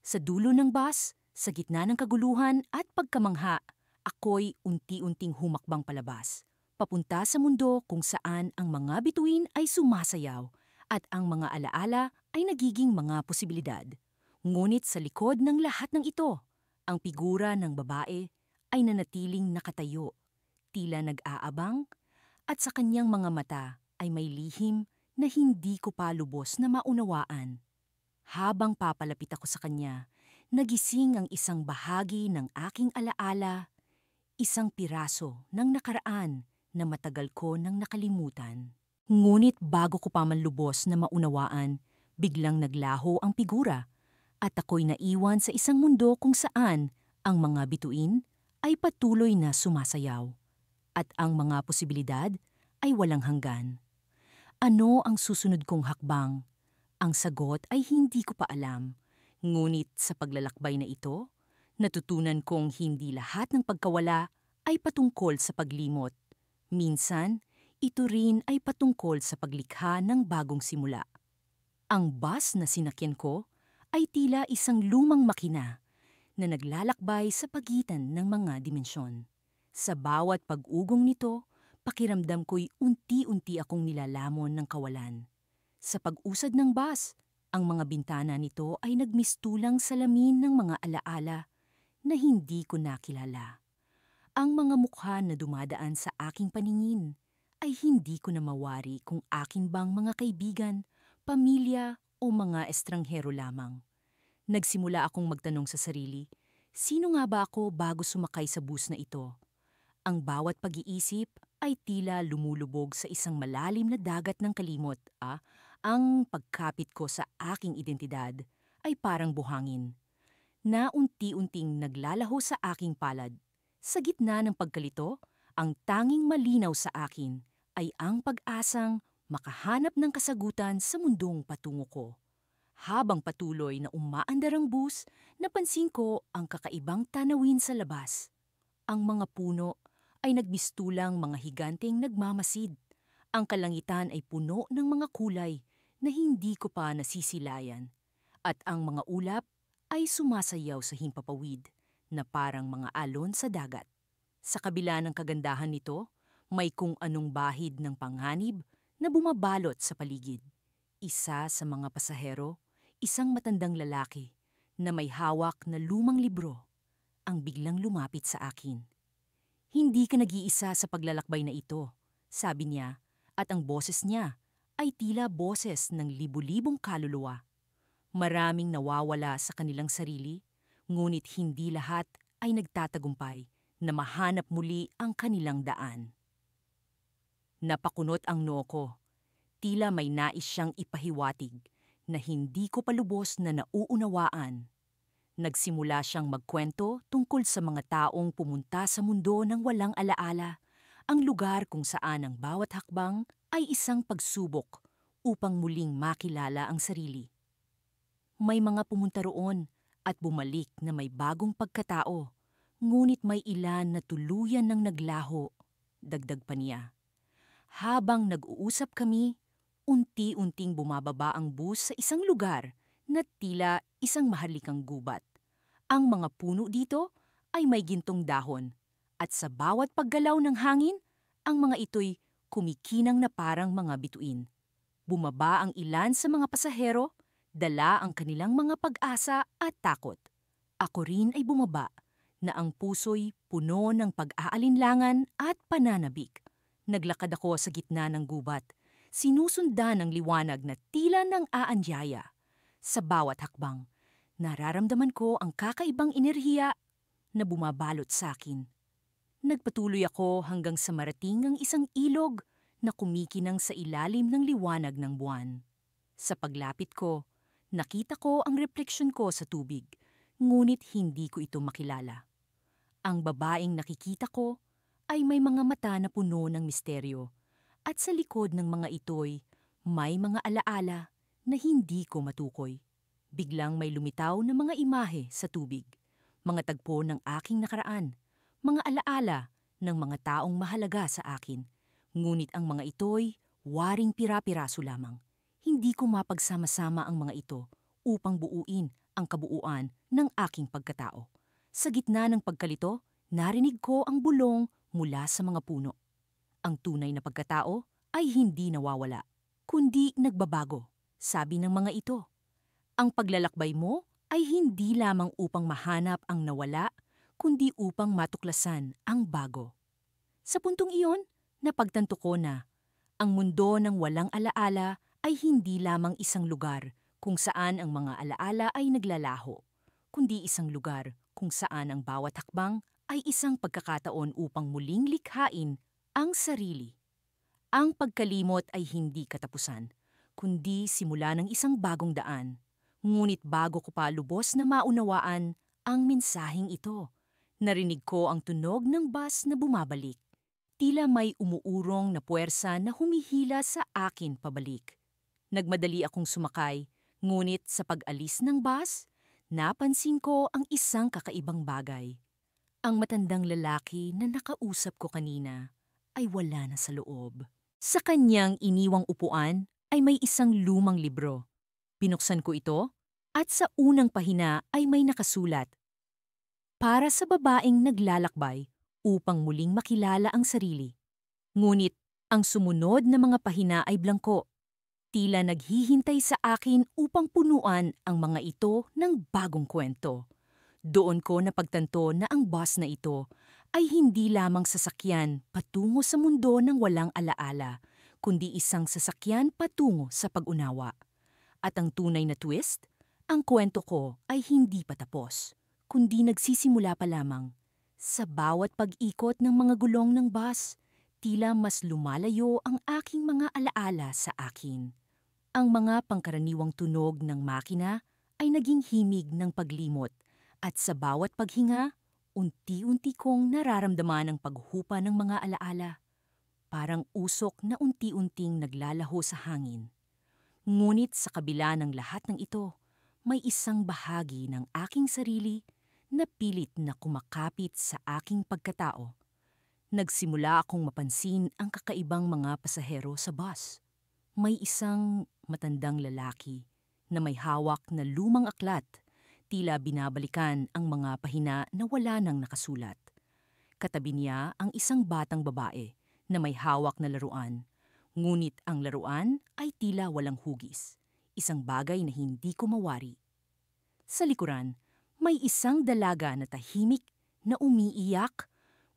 Sa dulo ng bus, sa gitna ng kaguluhan at pagkamangha, ako'y unti-unting humakbang palabas, papunta sa mundo kung saan ang mga bituin ay sumasayaw at ang mga alaala ay nagiging mga posibilidad. Ngunit sa likod ng lahat ng ito, ang figura ng babae ay nanatiling nakatayo, tila nag-aabang, at sa kanyang mga mata ay may lihim na hindi ko pa lubos na maunawaan. Habang papalapit ako sa kanya, nagising ang isang bahagi ng aking alaala, isang piraso ng nakaraan na matagal ko nang nakalimutan. Ngunit bago ko pa man lubos na maunawaan, biglang naglaho ang figura at ako'y naiwan sa isang mundo kung saan ang mga bituin ay patuloy na sumasayaw at ang mga posibilidad ay walang hanggan. Ano ang susunod kong hakbang? Ang sagot ay hindi ko pa alam. Ngunit sa paglalakbay na ito, natutunan kong hindi lahat ng pagkawala ay patungkol sa paglimot. Minsan, ito rin ay patungkol sa paglikha ng bagong simula. Ang bus na sinakyan ko ay tila isang lumang makina na naglalakbay sa pagitan ng mga dimensyon. Sa bawat pag-ugong nito, pakiramdam ko'y unti-unti akong nilalamon ng kawalan. Sa pag-usad ng bus, ang mga bintana nito ay nagmistulang salamin ng mga alaala na hindi ko nakilala. Ang mga mukha na dumadaan sa aking paningin ay hindi ko na mawari kung akin bang mga kaibigan, pamilya o mga estranghero lamang. Nagsimula akong magtanong sa sarili, sino nga ba ako bago sumakay sa bus na ito? Ang bawat pag-iisip ay tila lumulubog sa isang malalim na dagat ng kalimot. Ang pagkapit ko sa aking identidad ay parang buhangin na unti-unting naglalaho sa aking palad. Sa gitna ng pagkalito, ang tanging malinaw sa akin ay ang pag-asang makahanap ng kasagutan sa mundong patungo ko. Habang patuloy na umaandar ang bus, napansin ko ang kakaibang tanawin sa labas. Ang mga puno ay nagmistulang mga higanteng nagmamasid. Ang kalangitan ay puno ng mga kulay na hindi ko pa nasisilayan. At ang mga ulap ay sumasayaw sa himpapawid na parang mga alon sa dagat. Sa kabila ng kagandahan nito, may kung anong bahid ng panganib na bumabalot sa paligid. Isa sa mga pasahero, isang matandang lalaki na may hawak na lumang libro ang biglang lumapit sa akin. Hindi ka nag-iisa sa paglalakbay na ito, sabi niya, at ang boses niya ay tila boses ng libu-libong kaluluwa. Maraming nawawala sa kanilang sarili, ngunit hindi lahat ay nagtatagumpay na mahanap muli ang kanilang daan. Napakunot ang noo ko. Tila may nais siyang ipahiwatig na hindi ko palubos na nauunawaan. Nagsimula siyang magkwento tungkol sa mga taong pumunta sa mundo ng walang alaala, ang lugar kung saan ang bawat hakbang ay isang pagsubok upang muling makilala ang sarili. May mga pumunta roon at bumalik na may bagong pagkatao, ngunit may ilan na tuluyan ng naglaho, dagdag pa niya. Habang nag-uusap kami, unti-unting bumababa ang bus sa isang lugar na tila isang mahalikang gubat. Ang mga puno dito ay may gintong dahon at sa bawat paggalaw ng hangin, ang mga ito'y kumikinang na parang mga bituin. Bumaba ang ilan sa mga pasahero, dala ang kanilang mga pag-asa at takot. Ako rin ay bumaba na ang puso'y puno ng pag-aalinlangan at pananabik. Naglakad ako sa gitna ng gubat, sinusundan ng liwanag na tila ng aandyaya. Sa bawat hakbang, nararamdaman ko ang kakaibang enerhiya na bumabalot sa akin. Nagpatuloy ako hanggang sa marating ang isang ilog na kumikinang sa ilalim ng liwanag ng buwan. Sa paglapit ko, nakita ko ang refleksyon ko sa tubig, ngunit hindi ko ito makilala. Ang babaeng nakikita ko ay may mga mata na puno ng misteryo, at sa likod ng mga ito'y may mga alaala na hindi ko matukoy. Biglang may lumitaw na mga imahe sa tubig, mga tagpo ng aking nakaraan, mga alaala ng mga taong mahalaga sa akin. Ngunit ang mga ito'y waring pira-piraso lamang. Hindi ko mapagsama-sama ang mga ito upang buuin ang kabuuan ng aking pagkatao. Sa gitna ng pagkalito, narinig ko ang bulong mula sa mga puno. Ang tunay na pagkatao ay hindi nawawala, kundi nagbabago, sabi ng mga ito. Ang paglalakbay mo ay hindi lamang upang mahanap ang nawala, kundi upang matuklasan ang bago. Sa puntong iyon, napagtanto ko na ang mundo ng walang alaala ay hindi lamang isang lugar kung saan ang mga alaala ay naglalaho, kundi isang lugar kung saan ang bawat hakbang ay isang pagkakataon upang muling likhain ang sarili. Ang pagkalimot ay hindi katapusan, kundi simula ng isang bagong daan. Ngunit bago ko pa lubos na maunawaan ang mensaheng ito, narinig ko ang tunog ng bus na bumabalik. Tila may umuurong na puwersa na humihila sa akin pabalik. Nagmadali akong sumakay, ngunit sa pag-alis ng bus, napansin ko ang isang kakaibang bagay. Ang matandang lalaki na nakausap ko kanina ay wala na sa loob. Sa kanyang iniwang upuan ay may isang lumang libro. Binuksan ko ito at sa unang pahina ay may nakasulat. Para sa babaeng naglalakbay upang muling makilala ang sarili. Ngunit ang sumunod na mga pahina ay blangko. Tila naghihintay sa akin upang punuan ang mga ito ng bagong kwento. Doon ko napagtanto na ang bus na ito ay hindi lamang sasakyan patungo sa mundo ng walang alaala, kundi isang sasakyan patungo sa pag-unawa. At ang tunay na twist, ang kwento ko ay hindi pa tapos, kundi nagsisimula pa lamang. Sa bawat pag-ikot ng mga gulong ng bus, tila mas lumalayo ang aking mga alaala sa akin. Ang mga pangkaraniwang tunog ng makina ay naging himig ng paglimot, at sa bawat paghinga, unti-unti kong nararamdaman ang paghupa ng mga alaala. Parang usok na unti-unting naglalaho sa hangin. Ngunit sa kabila ng lahat ng ito, may isang bahagi ng aking sarili na pilit na kumakapit sa aking pagkatao. Nagsimula akong mapansin ang kakaibang mga pasahero sa bus. May isang matandang lalaki na may hawak na lumang aklat, tila binabalikan ang mga pahina na wala nang nakasulat. Katabi niya ang isang batang babae na may hawak na laruan, ngunit ang laruan ay tila walang hugis. isang bagay na hindi ko mawari. Sa likuran, may isang dalaga na tahimik na umiiyak,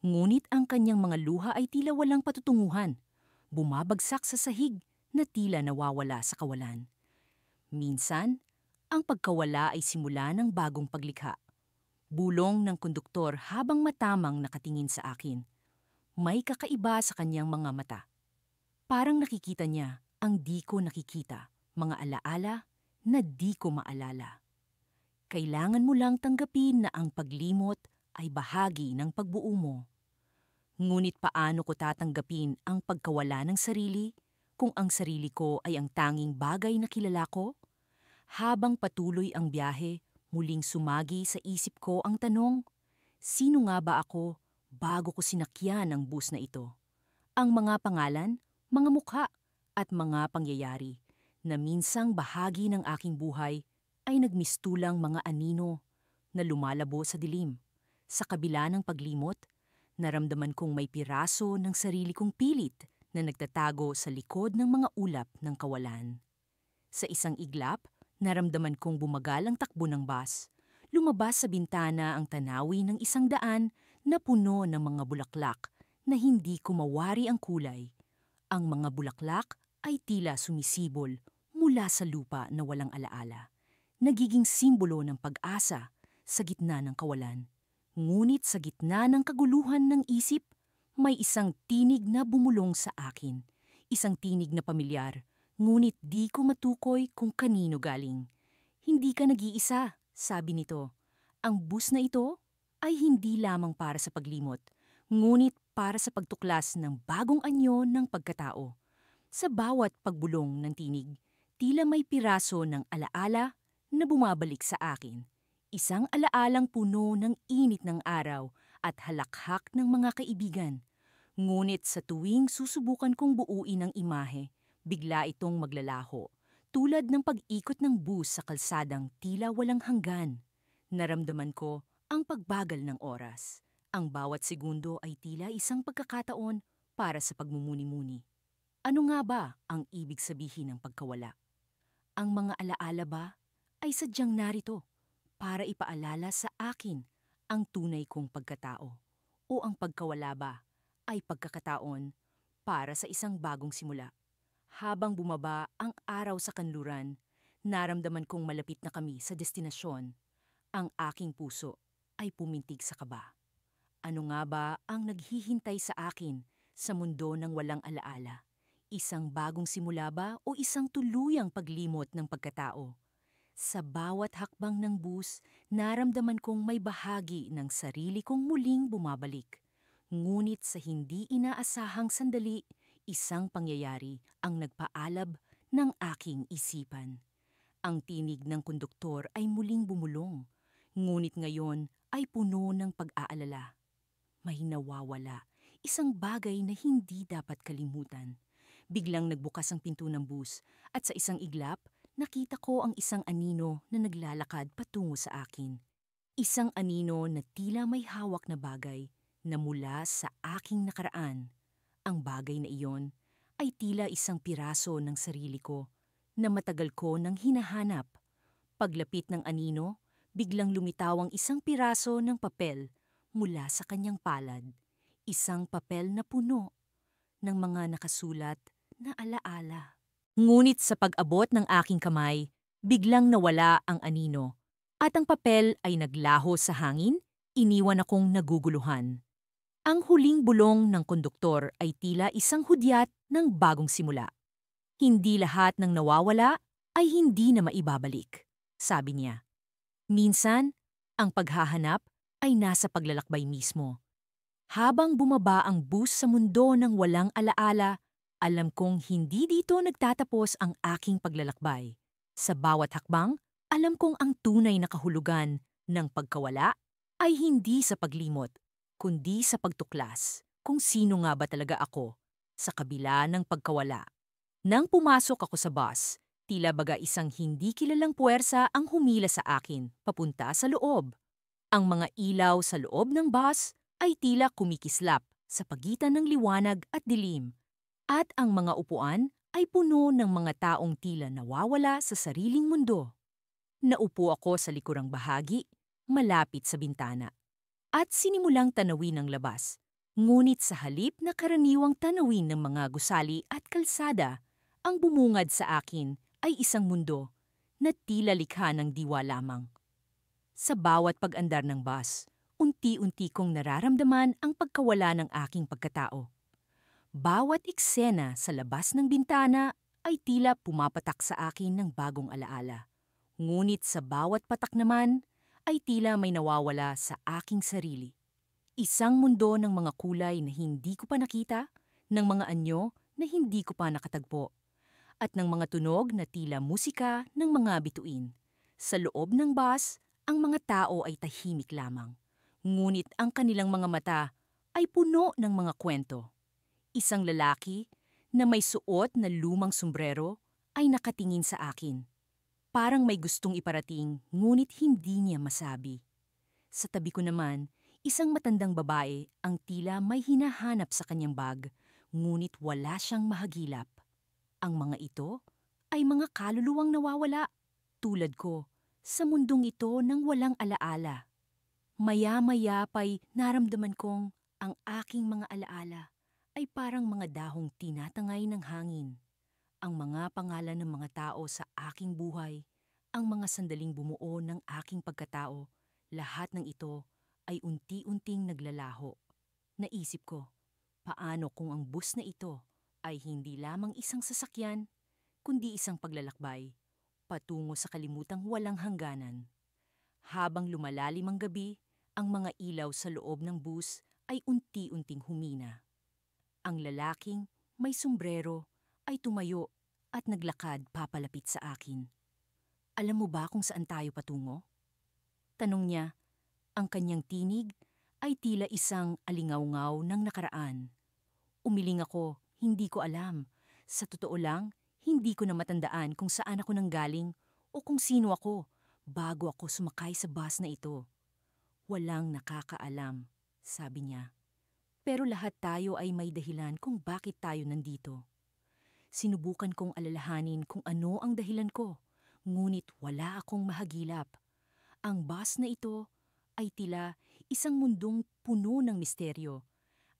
ngunit ang kanyang mga luha ay tila walang patutunguhan, bumabagsak sa sahig na tila nawawala sa kawalan. Minsan, ang pagkawala ay simula ng bagong paglikha. Bulong ng konduktor habang matamang nakatingin sa akin. May kakaiba sa kanyang mga mata. Parang nakikita niya ang di ko nakikita, mga alaala na di ko maalala. Kailangan mo lang tanggapin na ang paglimot ay bahagi ng pagbuo mo. Ngunit paano ko tatanggapin ang pagkawala ng sarili kung ang sarili ko ay ang tanging bagay na kilala ko? Habang patuloy ang biyahe, muling sumagi sa isip ko ang tanong, sino nga ba ako bago ko sinakyan ang bus na ito? Ang mga pangalan, mga mukha, at mga pangyayari na minsang bahagi ng aking buhay ay nagmistulang mga anino na lumalabo sa dilim. Sa kabila ng paglimot, naramdaman kong may piraso ng sarili kong pilit na nagtatago sa likod ng mga ulap ng kawalan. Sa isang iglap, naramdaman kong bumagal ang takbo ng bus. Lumabas sa bintana ang tanawi ng isang daan na puno ng mga bulaklak na hindi ko mawari ang kulay. Ang mga bulaklak ay tila sumisibol mula sa lupa na walang alaala. Nagiging simbolo ng pag-asa sa gitna ng kawalan. Ngunit sa gitna ng kaguluhan ng isip, may isang tinig na bumulong sa akin. Isang tinig na pamilyar, ngunit di ko matukoy kung kanino galing. Hindi ka nag-iisa, sabi nito. Ang bus na ito ay hindi lamang para sa paglimot, ngunit para sa pagtuklas ng bagong anyo ng pagkatao. Sa bawat pagbulong ng tinig, tila may piraso ng alaala na bumabalik sa akin. Isang alaalang puno ng init ng araw at halakhak ng mga kaibigan. Ngunit sa tuwing susubukan kong buuin ang imahe, bigla itong maglalaho, tulad ng pag-ikot ng bus sa kalsadang tila walang hanggan. Naramdaman ko ang pagbagal ng oras. Ang bawat segundo ay tila isang pagkakataon para sa pagmumuni-muni. Ano nga ba ang ibig sabihin ng pagkawala? Ang mga alaala ba ay sadyang narito para ipaalala sa akin ang tunay kong pagkatao? O ang pagkawala ba ay pagkakataon para sa isang bagong simula? Habang bumaba ang araw sa kanluran, naramdaman kong malapit na kami sa destinasyon. Ang aking puso ay pumintig sa kaba. Ano nga ba ang naghihintay sa akin sa mundo ng walang alaala? Isang bagong simula ba o isang tuluyang paglimot ng pagkatao? Sa bawat hakbang ng bus, naramdaman kong may bahagi ng sarili kong muling bumabalik. Ngunit sa hindi inaasahang sandali, isang pangyayari ang nagpaalab ng aking isipan. Ang tinig ng konduktor ay muling bumulong, ngunit ngayon ay puno ng pag-aalala. May nawawala, isang bagay na hindi dapat kalimutan. Biglang nagbukas ang pinto ng bus at sa isang iglap, nakita ko ang isang anino na naglalakad patungo sa akin. Isang anino na tila may hawak na bagay na mula sa aking nakaraan. Ang bagay na iyon ay tila isang piraso ng sarili ko na matagal ko nang hinahanap. Paglapit ng anino, biglang lumitaw ang isang piraso ng papel mula sa kanyang palad. Isang papel na puno ng mga nakasulat na alaala. Ngunit sa pag-abot ng aking kamay, biglang nawala ang anino at ang papel ay naglaho sa hangin, iniwan akong naguguluhan. Ang huling bulong ng konduktor ay tila isang hudyat ng bagong simula. Hindi lahat ng nawawala ay hindi na maibabalik, sabi niya. Minsan, ang paghahanap ay nasa paglalakbay mismo. Habang bumaba ang bus sa mundo ng walang alaala, alam kong hindi dito nagtatapos ang aking paglalakbay. Sa bawat hakbang, alam kong ang tunay na kahulugan ng pagkawala ay hindi sa paglimot, kundi sa pagtuklas kung sino nga ba talaga ako sa kabila ng pagkawala. Nang pumasok ako sa bus, tila baga isang hindi kilalang puwersa ang humila sa akin papunta sa loob. Ang mga ilaw sa loob ng bus ay tila kumikislap sa pagitan ng liwanag at dilim, at ang mga upuan ay puno ng mga taong tila nawawala sa sariling mundo. Naupo ako sa likurang bahagi, malapit sa bintana, at sinimulang tanawin ang labas. Ngunit sa halip na karaniwang tanawin ng mga gusali at kalsada, ang bumungad sa akin ay isang mundo na tila likha ng diwa lamang. Sa bawat pag-andar ng bus, unti-unti kong nararamdaman ang pagkawala ng aking pagkatao. Bawat eksena sa labas ng bintana ay tila pumapatak sa akin ng bagong alaala. Ngunit sa bawat patak naman ay tila may nawawala sa aking sarili. Isang mundo ng mga kulay na hindi ko pa nakita, ng mga anyo na hindi ko pa nakatagpo, at ng mga tunog na tila musika ng mga bituin. Sa loob ng bus, ang mga tao ay tahimik lamang. Ngunit ang kanilang mga mata ay puno ng mga kwento. Isang lalaki na may suot na lumang sombrero ay nakatingin sa akin. Parang may gustong iparating, ngunit hindi niya masabi. Sa tabi ko naman, isang matandang babae ang tila may hinahanap sa kanyang bag, ngunit wala siyang mahagilap. Ang mga ito ay mga kaluluwang nawawala, tulad ko, sa mundong ito ng walang alaala. Maya-maya pa'y naramdaman kong ang aking mga alaala ay parang mga dahong tinatangay ng hangin. Ang mga pangalan ng mga tao sa aking buhay, ang mga sandaling bumuo ng aking pagkatao, lahat ng ito ay unti-unting naglalaho. Naisip ko, paano kung ang bus na ito ay hindi lamang isang sasakyan, kundi isang paglalakbay, patungo sa kalimutang walang hangganan. Habang lumalalim ang gabi, ang mga ilaw sa loob ng bus ay unti-unting humina. Ang lalaking may sombrero ay tumayo at naglakad papalapit sa akin. Alam mo ba kung saan tayo patungo? Tanong niya. Ang kanyang tinig ay tila isang alingawngaw ng nakaraan. Umiling ako, hindi ko alam. Sa totoo lang, hindi ko na matandaan kung saan ako nanggaling o kung sino ako bago ako sumakay sa bus na ito. Walang nakakaalam, sabi niya. Pero lahat tayo ay may dahilan kung bakit tayo nandito. Sinubukan kong alalahanin kung ano ang dahilan ko, ngunit wala akong mahagilap. Ang bus na ito ay tila isang mundong puno ng misteryo,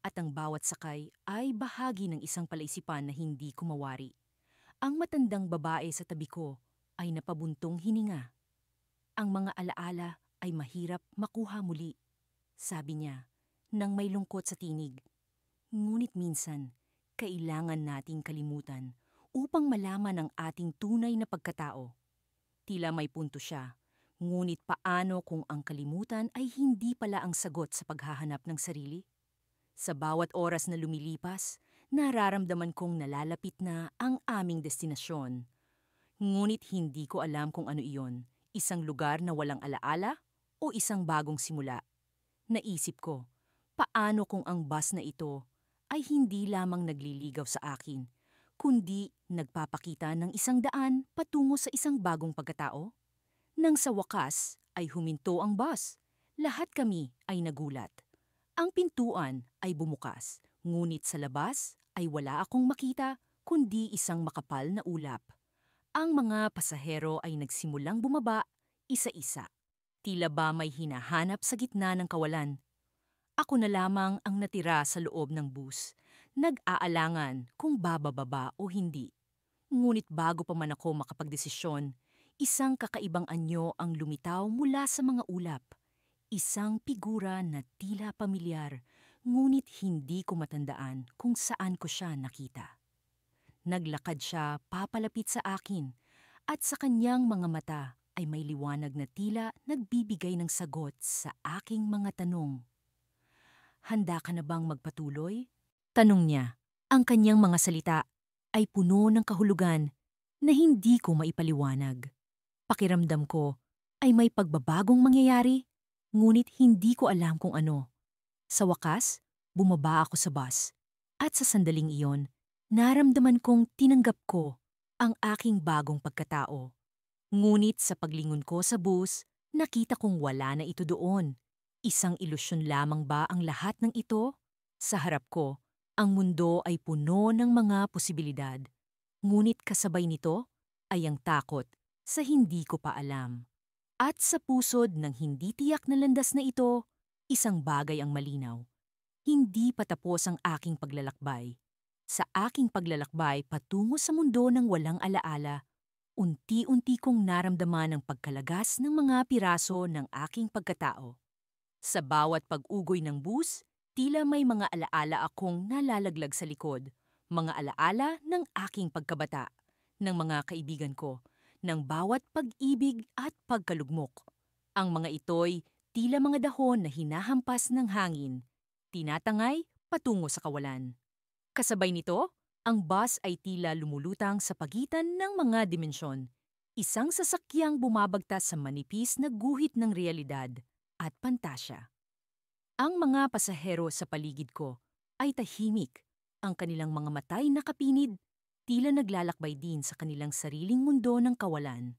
at ang bawat sakay ay bahagi ng isang palaisipan na hindi ko mawari. Ang matandang babae sa tabi ko ay napabuntong hininga. Ang mga alaala ay mahirap makuha muli, sabi niya, nang may lungkot sa tinig. Ngunit minsan, kailangan nating kalimutan upang malaman ang ating tunay na pagkatao. Tila may punto siya, ngunit paano kung ang kalimutan ay hindi pala ang sagot sa paghahanap ng sarili? Sa bawat oras na lumilipas, nararamdaman kong nalalapit na ang aming destinasyon. Ngunit hindi ko alam kung ano iyon, isang lugar na walang alaala o isang bagong simula. Naisip ko, paano kung ang bus na ito ay hindi lamang nagliligaw sa akin, kundi nagpapakita ng isang daan patungo sa isang bagong pagkatao? Nang sa wakas ay huminto ang bus, lahat kami ay nagulat. Ang pintuan ay bumukas, ngunit sa labas ay wala akong makita kundi isang makapal na ulap. Ang mga pasahero ay nagsimulang bumaba, isa-isa. Tila ba may hinahanap sa gitna ng kawalan? Ako na lamang ang natira sa loob ng bus, nag-aalangan kung bababa o hindi. Ngunit bago pa man ako makapagdesisyon, isang kakaibang anyo ang lumitaw mula sa mga ulap. Isang figura na tila pamilyar, ngunit hindi ko matandaan kung saan ko siya nakita. Naglakad siya papalapit sa akin, at sa kanyang mga mata ay may liwanag na tila nagbibigay ng sagot sa aking mga tanong. Handa ka na bang magpatuloy? Tanong niya. Ang kanyang mga salita ay puno ng kahulugan na hindi ko maipaliwanag. Pakiramdam ko ay may pagbabagong mangyayari, ngunit hindi ko alam kung ano. Sa wakas, bumaba ako sa bus, at sa sandaling iyon, naramdaman kong tinanggap ko ang aking bagong pagkatao. Ngunit sa paglingon ko sa bus, nakita kong wala na ito doon. Isang ilusyon lamang ba ang lahat ng ito? Sa harap ko, ang mundo ay puno ng mga posibilidad. Ngunit kasabay nito ay ang takot sa hindi ko pa alam. At sa pusod ng hindi tiyak na landas na ito, isang bagay ang malinaw. Hindi pa tapos ang aking paglalakbay. Sa aking paglalakbay patungo sa mundo ng walang alaala, unti-unti kong naramdaman ang pagkalagas ng mga piraso ng aking pagkatao. Sa bawat pag-ugoy ng bus, tila may mga alaala akong nalalaglag sa likod. Mga alaala ng aking pagkabata, ng mga kaibigan ko, ng bawat pag-ibig at pagkalugmok. Ang mga ito'y tila mga dahon na hinahampas ng hangin, tinatangay patungo sa kawalan. Kasabay nito, ang bus ay tila lumulutang sa pagitan ng mga dimensyon. Isang sasakyang bumabagtas sa manipis na guhit ng realidad at pantasya. Ang mga pasahero sa paligid ko ay tahimik. Ang kanilang mga matay nakapinid, tila naglalakbay din sa kanilang sariling mundo ng kawalan.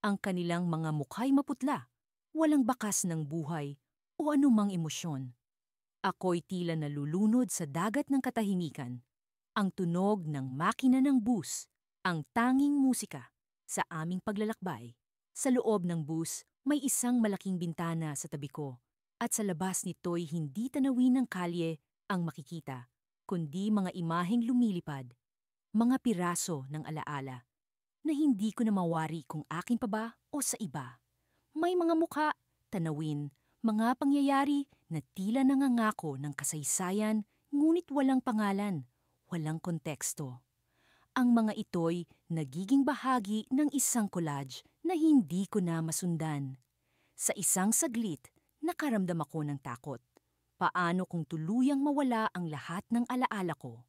Ang kanilang mga mukha'y maputla, walang bakas ng buhay o anumang emosyon. Ako'y tila nalulunod sa dagat ng katahimikan. Ang tunog ng makina ng bus, ang tanging musika sa aming paglalakbay. Sa loob ng bus, may isang malaking bintana sa tabi ko at sa labas nito'y hindi tanawin ng kalye ang makikita, kundi mga imaheng lumilipad, mga piraso ng alaala na hindi ko na mawari kung akin pa ba o sa iba. May mga mukha, tanawin, mga pangyayari na tila nangangako ng kasaysayan ngunit walang pangalan, walang konteksto. Ang mga ito'y nagiging bahagi ng isang collage na hindi ko na masundan. Sa isang saglit, nakaramdam ako ng takot. Paano kung tuluyang mawala ang lahat ng alaala ko?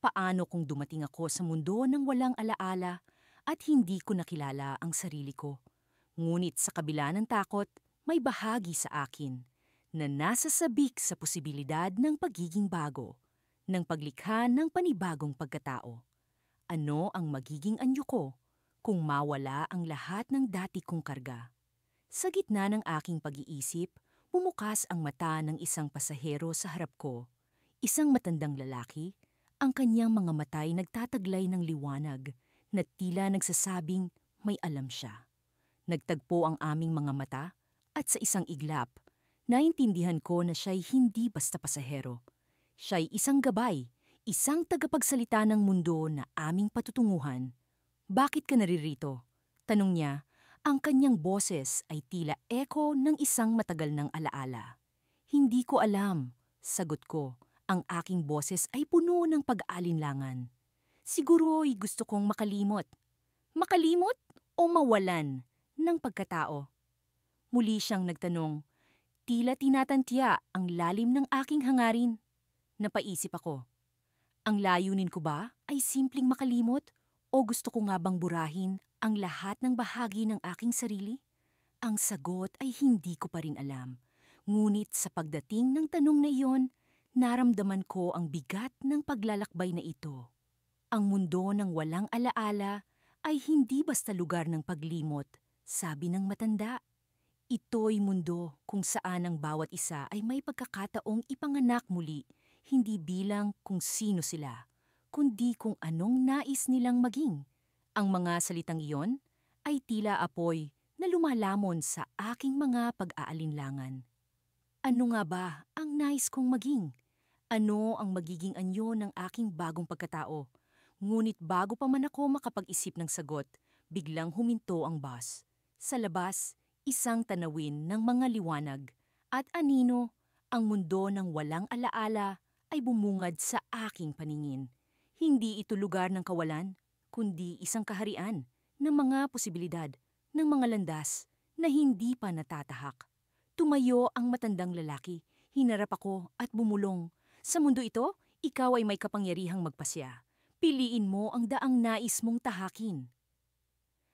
Paano kung dumating ako sa mundo ng walang alaala at hindi ko nakilala ang sarili ko? Ngunit sa kabila ng takot, may bahagi sa akin na nasa sabik sa posibilidad ng pagiging bago, ng paglikha ng panibagong pagkatao. Ano ang magiging anyo ko kung mawala ang lahat ng dati kong karga? Sa gitna ng aking pag-iisip, bumukas ang mata ng isang pasahero sa harap ko. Isang matandang lalaki, ang kanyang mga mata'y nagtataglay ng liwanag na tila nagsasabing may alam siya. Nagtagpo ang aming mga mata at sa isang iglap, naintindihan ko na siya'y hindi basta pasahero. Siya'y isang gabay, isang tagapagsalita ng mundo na aming patutunguhan. Bakit ka naririto? Tanong niya. Ang kanyang boses ay tila eko ng isang matagal ng alaala. Hindi ko alam, sagot ko. Ang aking boses ay puno ng pag-aalinlangan. Siguro'y gusto kong makalimot. Makalimot o mawalan ng pagkatao? Muli siyang nagtanong. Tila tinatantya ang lalim ng aking hangarin. Napaisip ako. Ang layunin ko ba ay simpleng makalimot o gusto ko nga bang burahin ang lahat ng bahagi ng aking sarili? Ang sagot ay hindi ko pa rin alam. Ngunit sa pagdating ng tanong na iyon, naramdaman ko ang bigat ng paglalakbay na ito. Ang mundo ng walang alaala ay hindi basta lugar ng paglimot, sabi ng matanda. Ito'y mundo kung saan ang bawat isa ay may pagkakataong ipanganak muli, hindi bilang kung sino sila, kundi kung anong nais nilang maging. Ang mga salitang iyon ay tila apoy na lumalamon sa aking mga pag-aalinlangan. Ano nga ba ang nais kong maging? Ano ang magiging anyo ng aking bagong pagkatao? Ngunit bago pa man ako makapag-isip ng sagot, biglang huminto ang bus. Sa labas, isang tanawin ng mga liwanag at anino, ang mundo ng walang alaala ay bumungad sa aking paningin. Hindi ito lugar ng kawalan, kundi isang kaharian ng mga posibilidad, ng mga landas na hindi pa natatahak. Tumayo ang matandang lalaki, hinarap ako at bumulong. Sa mundo ito, ikaw ay may kapangyarihang magpasya. Piliin mo ang daang nais mong tahakin.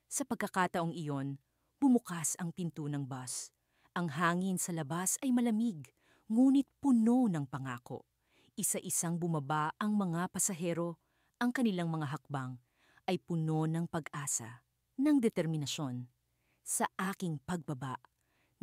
Sa pagkakataong iyon, bumukas ang pinto ng bus. Ang hangin sa labas ay malamig, ngunit puno ng pangako. Isa-isang bumaba ang mga pasahero, ang kanilang mga hakbang ay puno ng pag-asa, ng determinasyon. Sa aking pagbaba,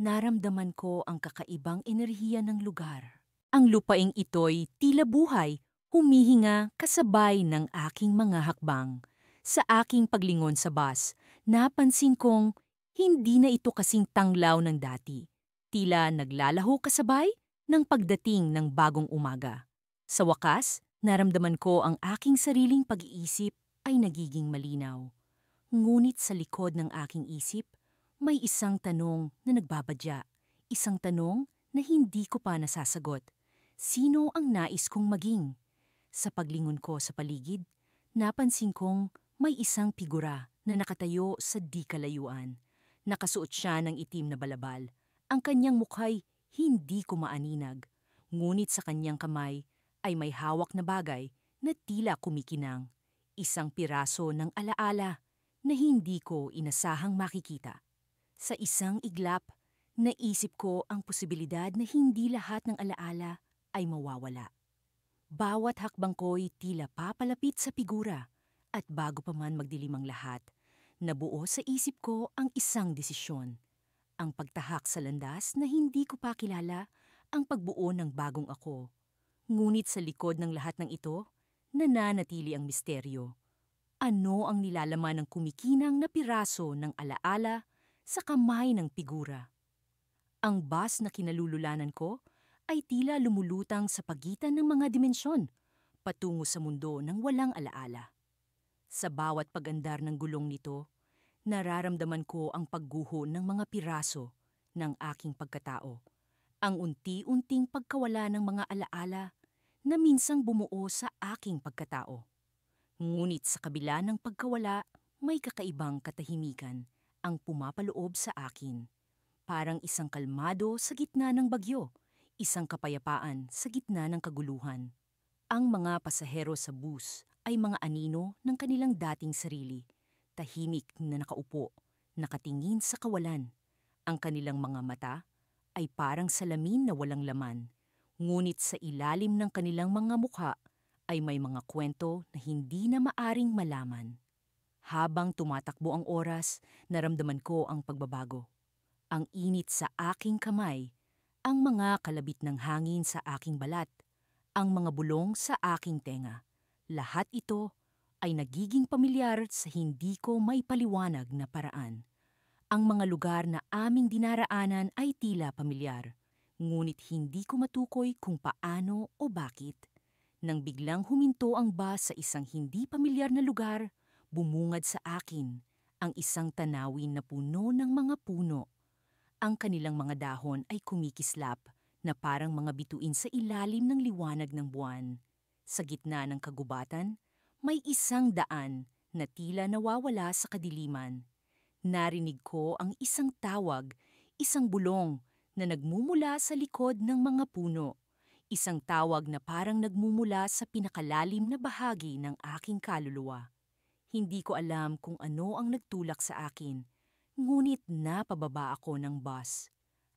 naramdaman ko ang kakaibang enerhiya ng lugar. Ang lupaing ito'y tila buhay, humihinga kasabay ng aking mga hakbang. Sa aking paglingon sa bus, napansin kong hindi na ito kasing tanglaw ng dati. Tila naglalaho kasabay ng pagdating ng bagong umaga. Sa wakas, naramdaman ko ang aking sariling pag-iisip ay nagiging malinaw. Ngunit sa likod ng aking isip, may isang tanong na nagbabadya. Isang tanong na hindi ko pa nasasagot. Sino ang nais kong maging? Sa paglingon ko sa paligid, napansin kong may isang figura na nakatayo sa di kalayuan. Nakasuot siya ng itim na balabal. Ang kanyang mukha'y hindi ko maaninag. Ngunit sa kanyang kamay ay may hawak na bagay na tila kumikinang. Isang piraso ng alaala na hindi ko inasahang makikita. Sa isang iglap, naisip ko ang posibilidad na hindi lahat ng alaala ay mawawala. Bawat hakbang ko'y tila papalapit sa figura at bago pa man magdilim ang lahat, nabuo sa isip ko ang isang desisyon. Ang pagtahak sa landas na hindi ko pa kilala, ang pagbuo ng bagong ako. Ngunit sa likod ng lahat ng ito, nananatili ang misteryo. Ano ang nilalaman ng kumikinang na piraso ng alaala sa kamay ng figura? Ang bus na kinalululanan ko ay tila lumulutang sa pagitan ng mga dimensyon, patungo sa mundo ng walang alaala. Sa bawat pag-andar ng gulong nito, nararamdaman ko ang pagguho ng mga piraso ng aking pagkatao. Ang unti-unting pagkawala ng mga alaala na minsang bumuo sa aking pagkatao. Ngunit sa kabila ng pagkawala, may kakaibang katahimikan ang pumapaloob sa akin. Parang isang kalmado sa gitna ng bagyo, isang kapayapaan sa gitna ng kaguluhan. Ang mga pasahero sa bus ay mga anino ng kanilang dating sarili, tahimik na nakaupo, nakatingin sa kawalan. Ang kanilang mga mata ay parang salamin na walang laman, ngunit sa ilalim ng kanilang mga mukha ay may mga kwento na hindi na maaring malaman. Habang tumatakbo ang oras, naramdaman ko ang pagbabago. Ang init sa aking kamay, ang mga kalabit ng hangin sa aking balat, ang mga bulong sa aking tenga. Lahat ito ay nagiging pamilyar sa hindi ko may paliwanag na paraan. Ang mga lugar na aming dinaraanan ay tila pamilyar, ngunit hindi ko matukoy kung paano o bakit. Nang biglang huminto ang bus sa isang hindi pamilyar na lugar, bumungad sa akin ang isang tanawin na puno ng mga puno. Ang kanilang mga dahon ay kumikislap na parang mga bituin sa ilalim ng liwanag ng buwan. Sa gitna ng kagubatan, may isang daan na tila nawawala sa kadiliman. Narinig ko ang isang tawag, isang bulong na nagmumula sa likod ng mga puno. Isang tawag na parang nagmumula sa pinakalalim na bahagi ng aking kaluluwa. Hindi ko alam kung ano ang nagtulak sa akin, ngunit napababa ako ng bus.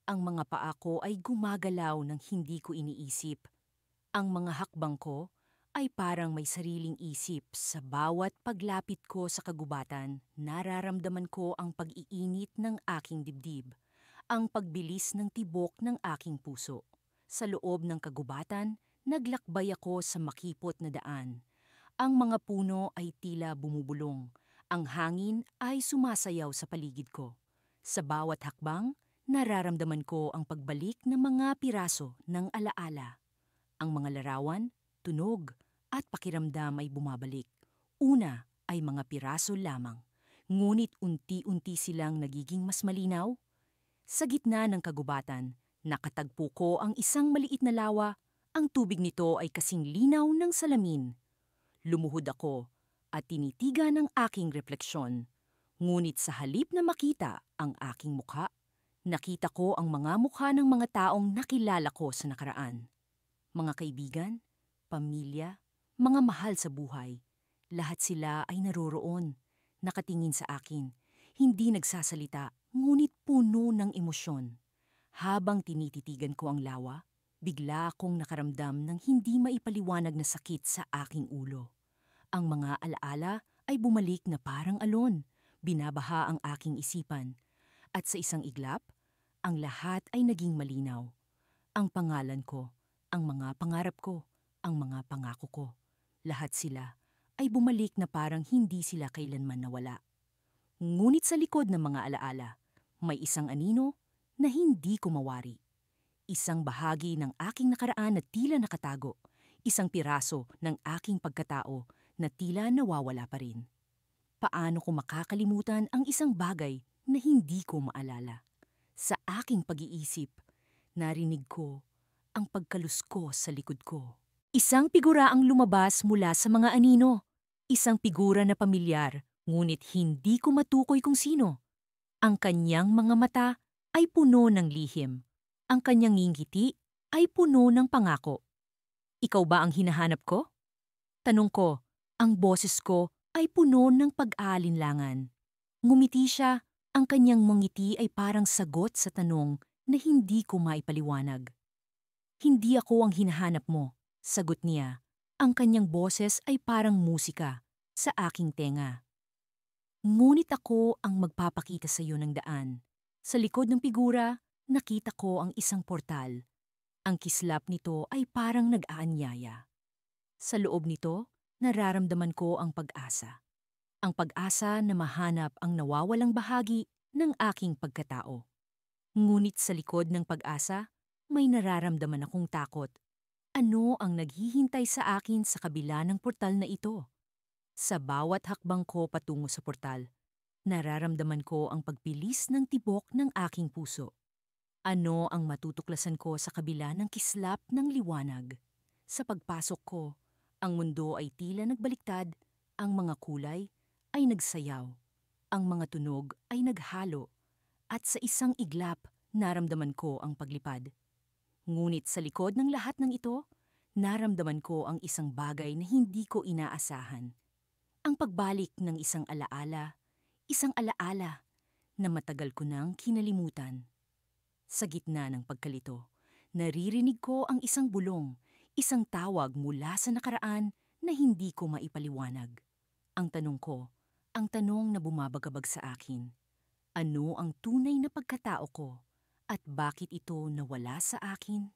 Ang mga paa ko ay gumagalaw ng hindi ko iniisip. Ang mga hakbang ko ay parang may sariling isip. Sa bawat paglapit ko sa kagubatan, nararamdaman ko ang pag-iinit ng aking dibdib, ang pagbilis ng tibok ng aking puso. Sa loob ng kagubatan, naglakbay ako sa makipot na daan. Ang mga puno ay tila bumubulong. Ang hangin ay sumasayaw sa paligid ko. Sa bawat hakbang, nararamdaman ko ang pagbalik ng mga piraso ng alaala. Ang mga larawan, tunog, at pakiramdam ay bumabalik. Una ay mga piraso lamang, ngunit unti-unti silang nagiging mas malinaw. Sa gitna ng kagubatan, nakatagpo ko ang isang maliit na lawa. Ang tubig nito ay kasing linaw ng salamin. Lumuhod ako at tinitigan ang aking refleksyon. Ngunit sa halip na makita ang aking mukha, nakita ko ang mga mukha ng mga taong nakilala ko sa nakaraan. Mga kaibigan, pamilya, mga mahal sa buhay. Lahat sila ay naroroon, nakatingin sa akin, hindi nagsasalita, ngunit puno ng emosyon. Habang tinititigan ko ang lawa, bigla akong nakaramdam ng hindi maipaliwanag na sakit sa aking ulo. Ang mga alaala ay bumalik na parang alon, binabaha ang aking isipan. At sa isang iglap, ang lahat ay naging malinaw. Ang pangalan ko, ang mga pangarap ko, ang mga pangako ko. Lahat sila ay bumalik na parang hindi sila kailanman nawala. Ngunit sa likod ng mga alaala, may isang anino na hindi ko mawari. Isang bahagi ng aking nakaraan na tila nakatago. Isang piraso ng aking pagkatao na tila nawawala pa rin. Paano ko makakalimutan ang isang bagay na hindi ko maalala? Sa aking pag-iisip, narinig ko ang pagkaluskos sa likod ko. Isang figura ang lumabas mula sa mga anino. Isang figura na pamilyar, ngunit hindi ko matukoy kung sino. Ang kanyang mga mata ay puno ng lihim. Ang kanyang ngingiti ay puno ng pangako. Ikaw ba ang hinahanap ko? Tanong ko, ang boses ko ay puno ng pag-aalinlangan. Ngumiti siya, ang kanyang mangiti ay parang sagot sa tanong na hindi ko maipaliwanag. Hindi ako ang hinahanap mo, sagot niya. Ang kanyang boses ay parang musika sa aking tenga. Ngunit ako ang magpapakita sa iyo ng daan. Sa likod ng figura, nakita ko ang isang portal. Ang kislap nito ay parang nag-aanyaya. Sa loob nito, nararamdaman ko ang pag-asa. Ang pag-asa na mahanap ang nawawalang bahagi ng aking pagkatao. Ngunit sa likod ng pag-asa, may nararamdaman akong takot. Ano ang naghihintay sa akin sa kabila ng portal na ito? Sa bawat hakbang ko patungo sa portal, nararamdaman ko ang pagbilis ng tibok ng aking puso. Ano ang matutuklasan ko sa kabila ng kislap ng liwanag? Sa pagpasok ko, ang mundo ay tila nagbaliktad, ang mga kulay ay nagsayaw, ang mga tunog ay naghalo, at sa isang iglap, naramdaman ko ang paglipad. Ngunit sa likod ng lahat ng ito, naramdaman ko ang isang bagay na hindi ko inaasahan. Ang pagbalik ng isang alaala na matagal ko nang kinalimutan. Sa gitna ng pagkalito, naririnig ko ang isang bulong, isang tawag mula sa nakaraan na hindi ko maipaliwanag. Ang tanong ko, ang tanong na bumabagabag sa akin, ano ang tunay na pagkatao ko at bakit ito nawala sa akin?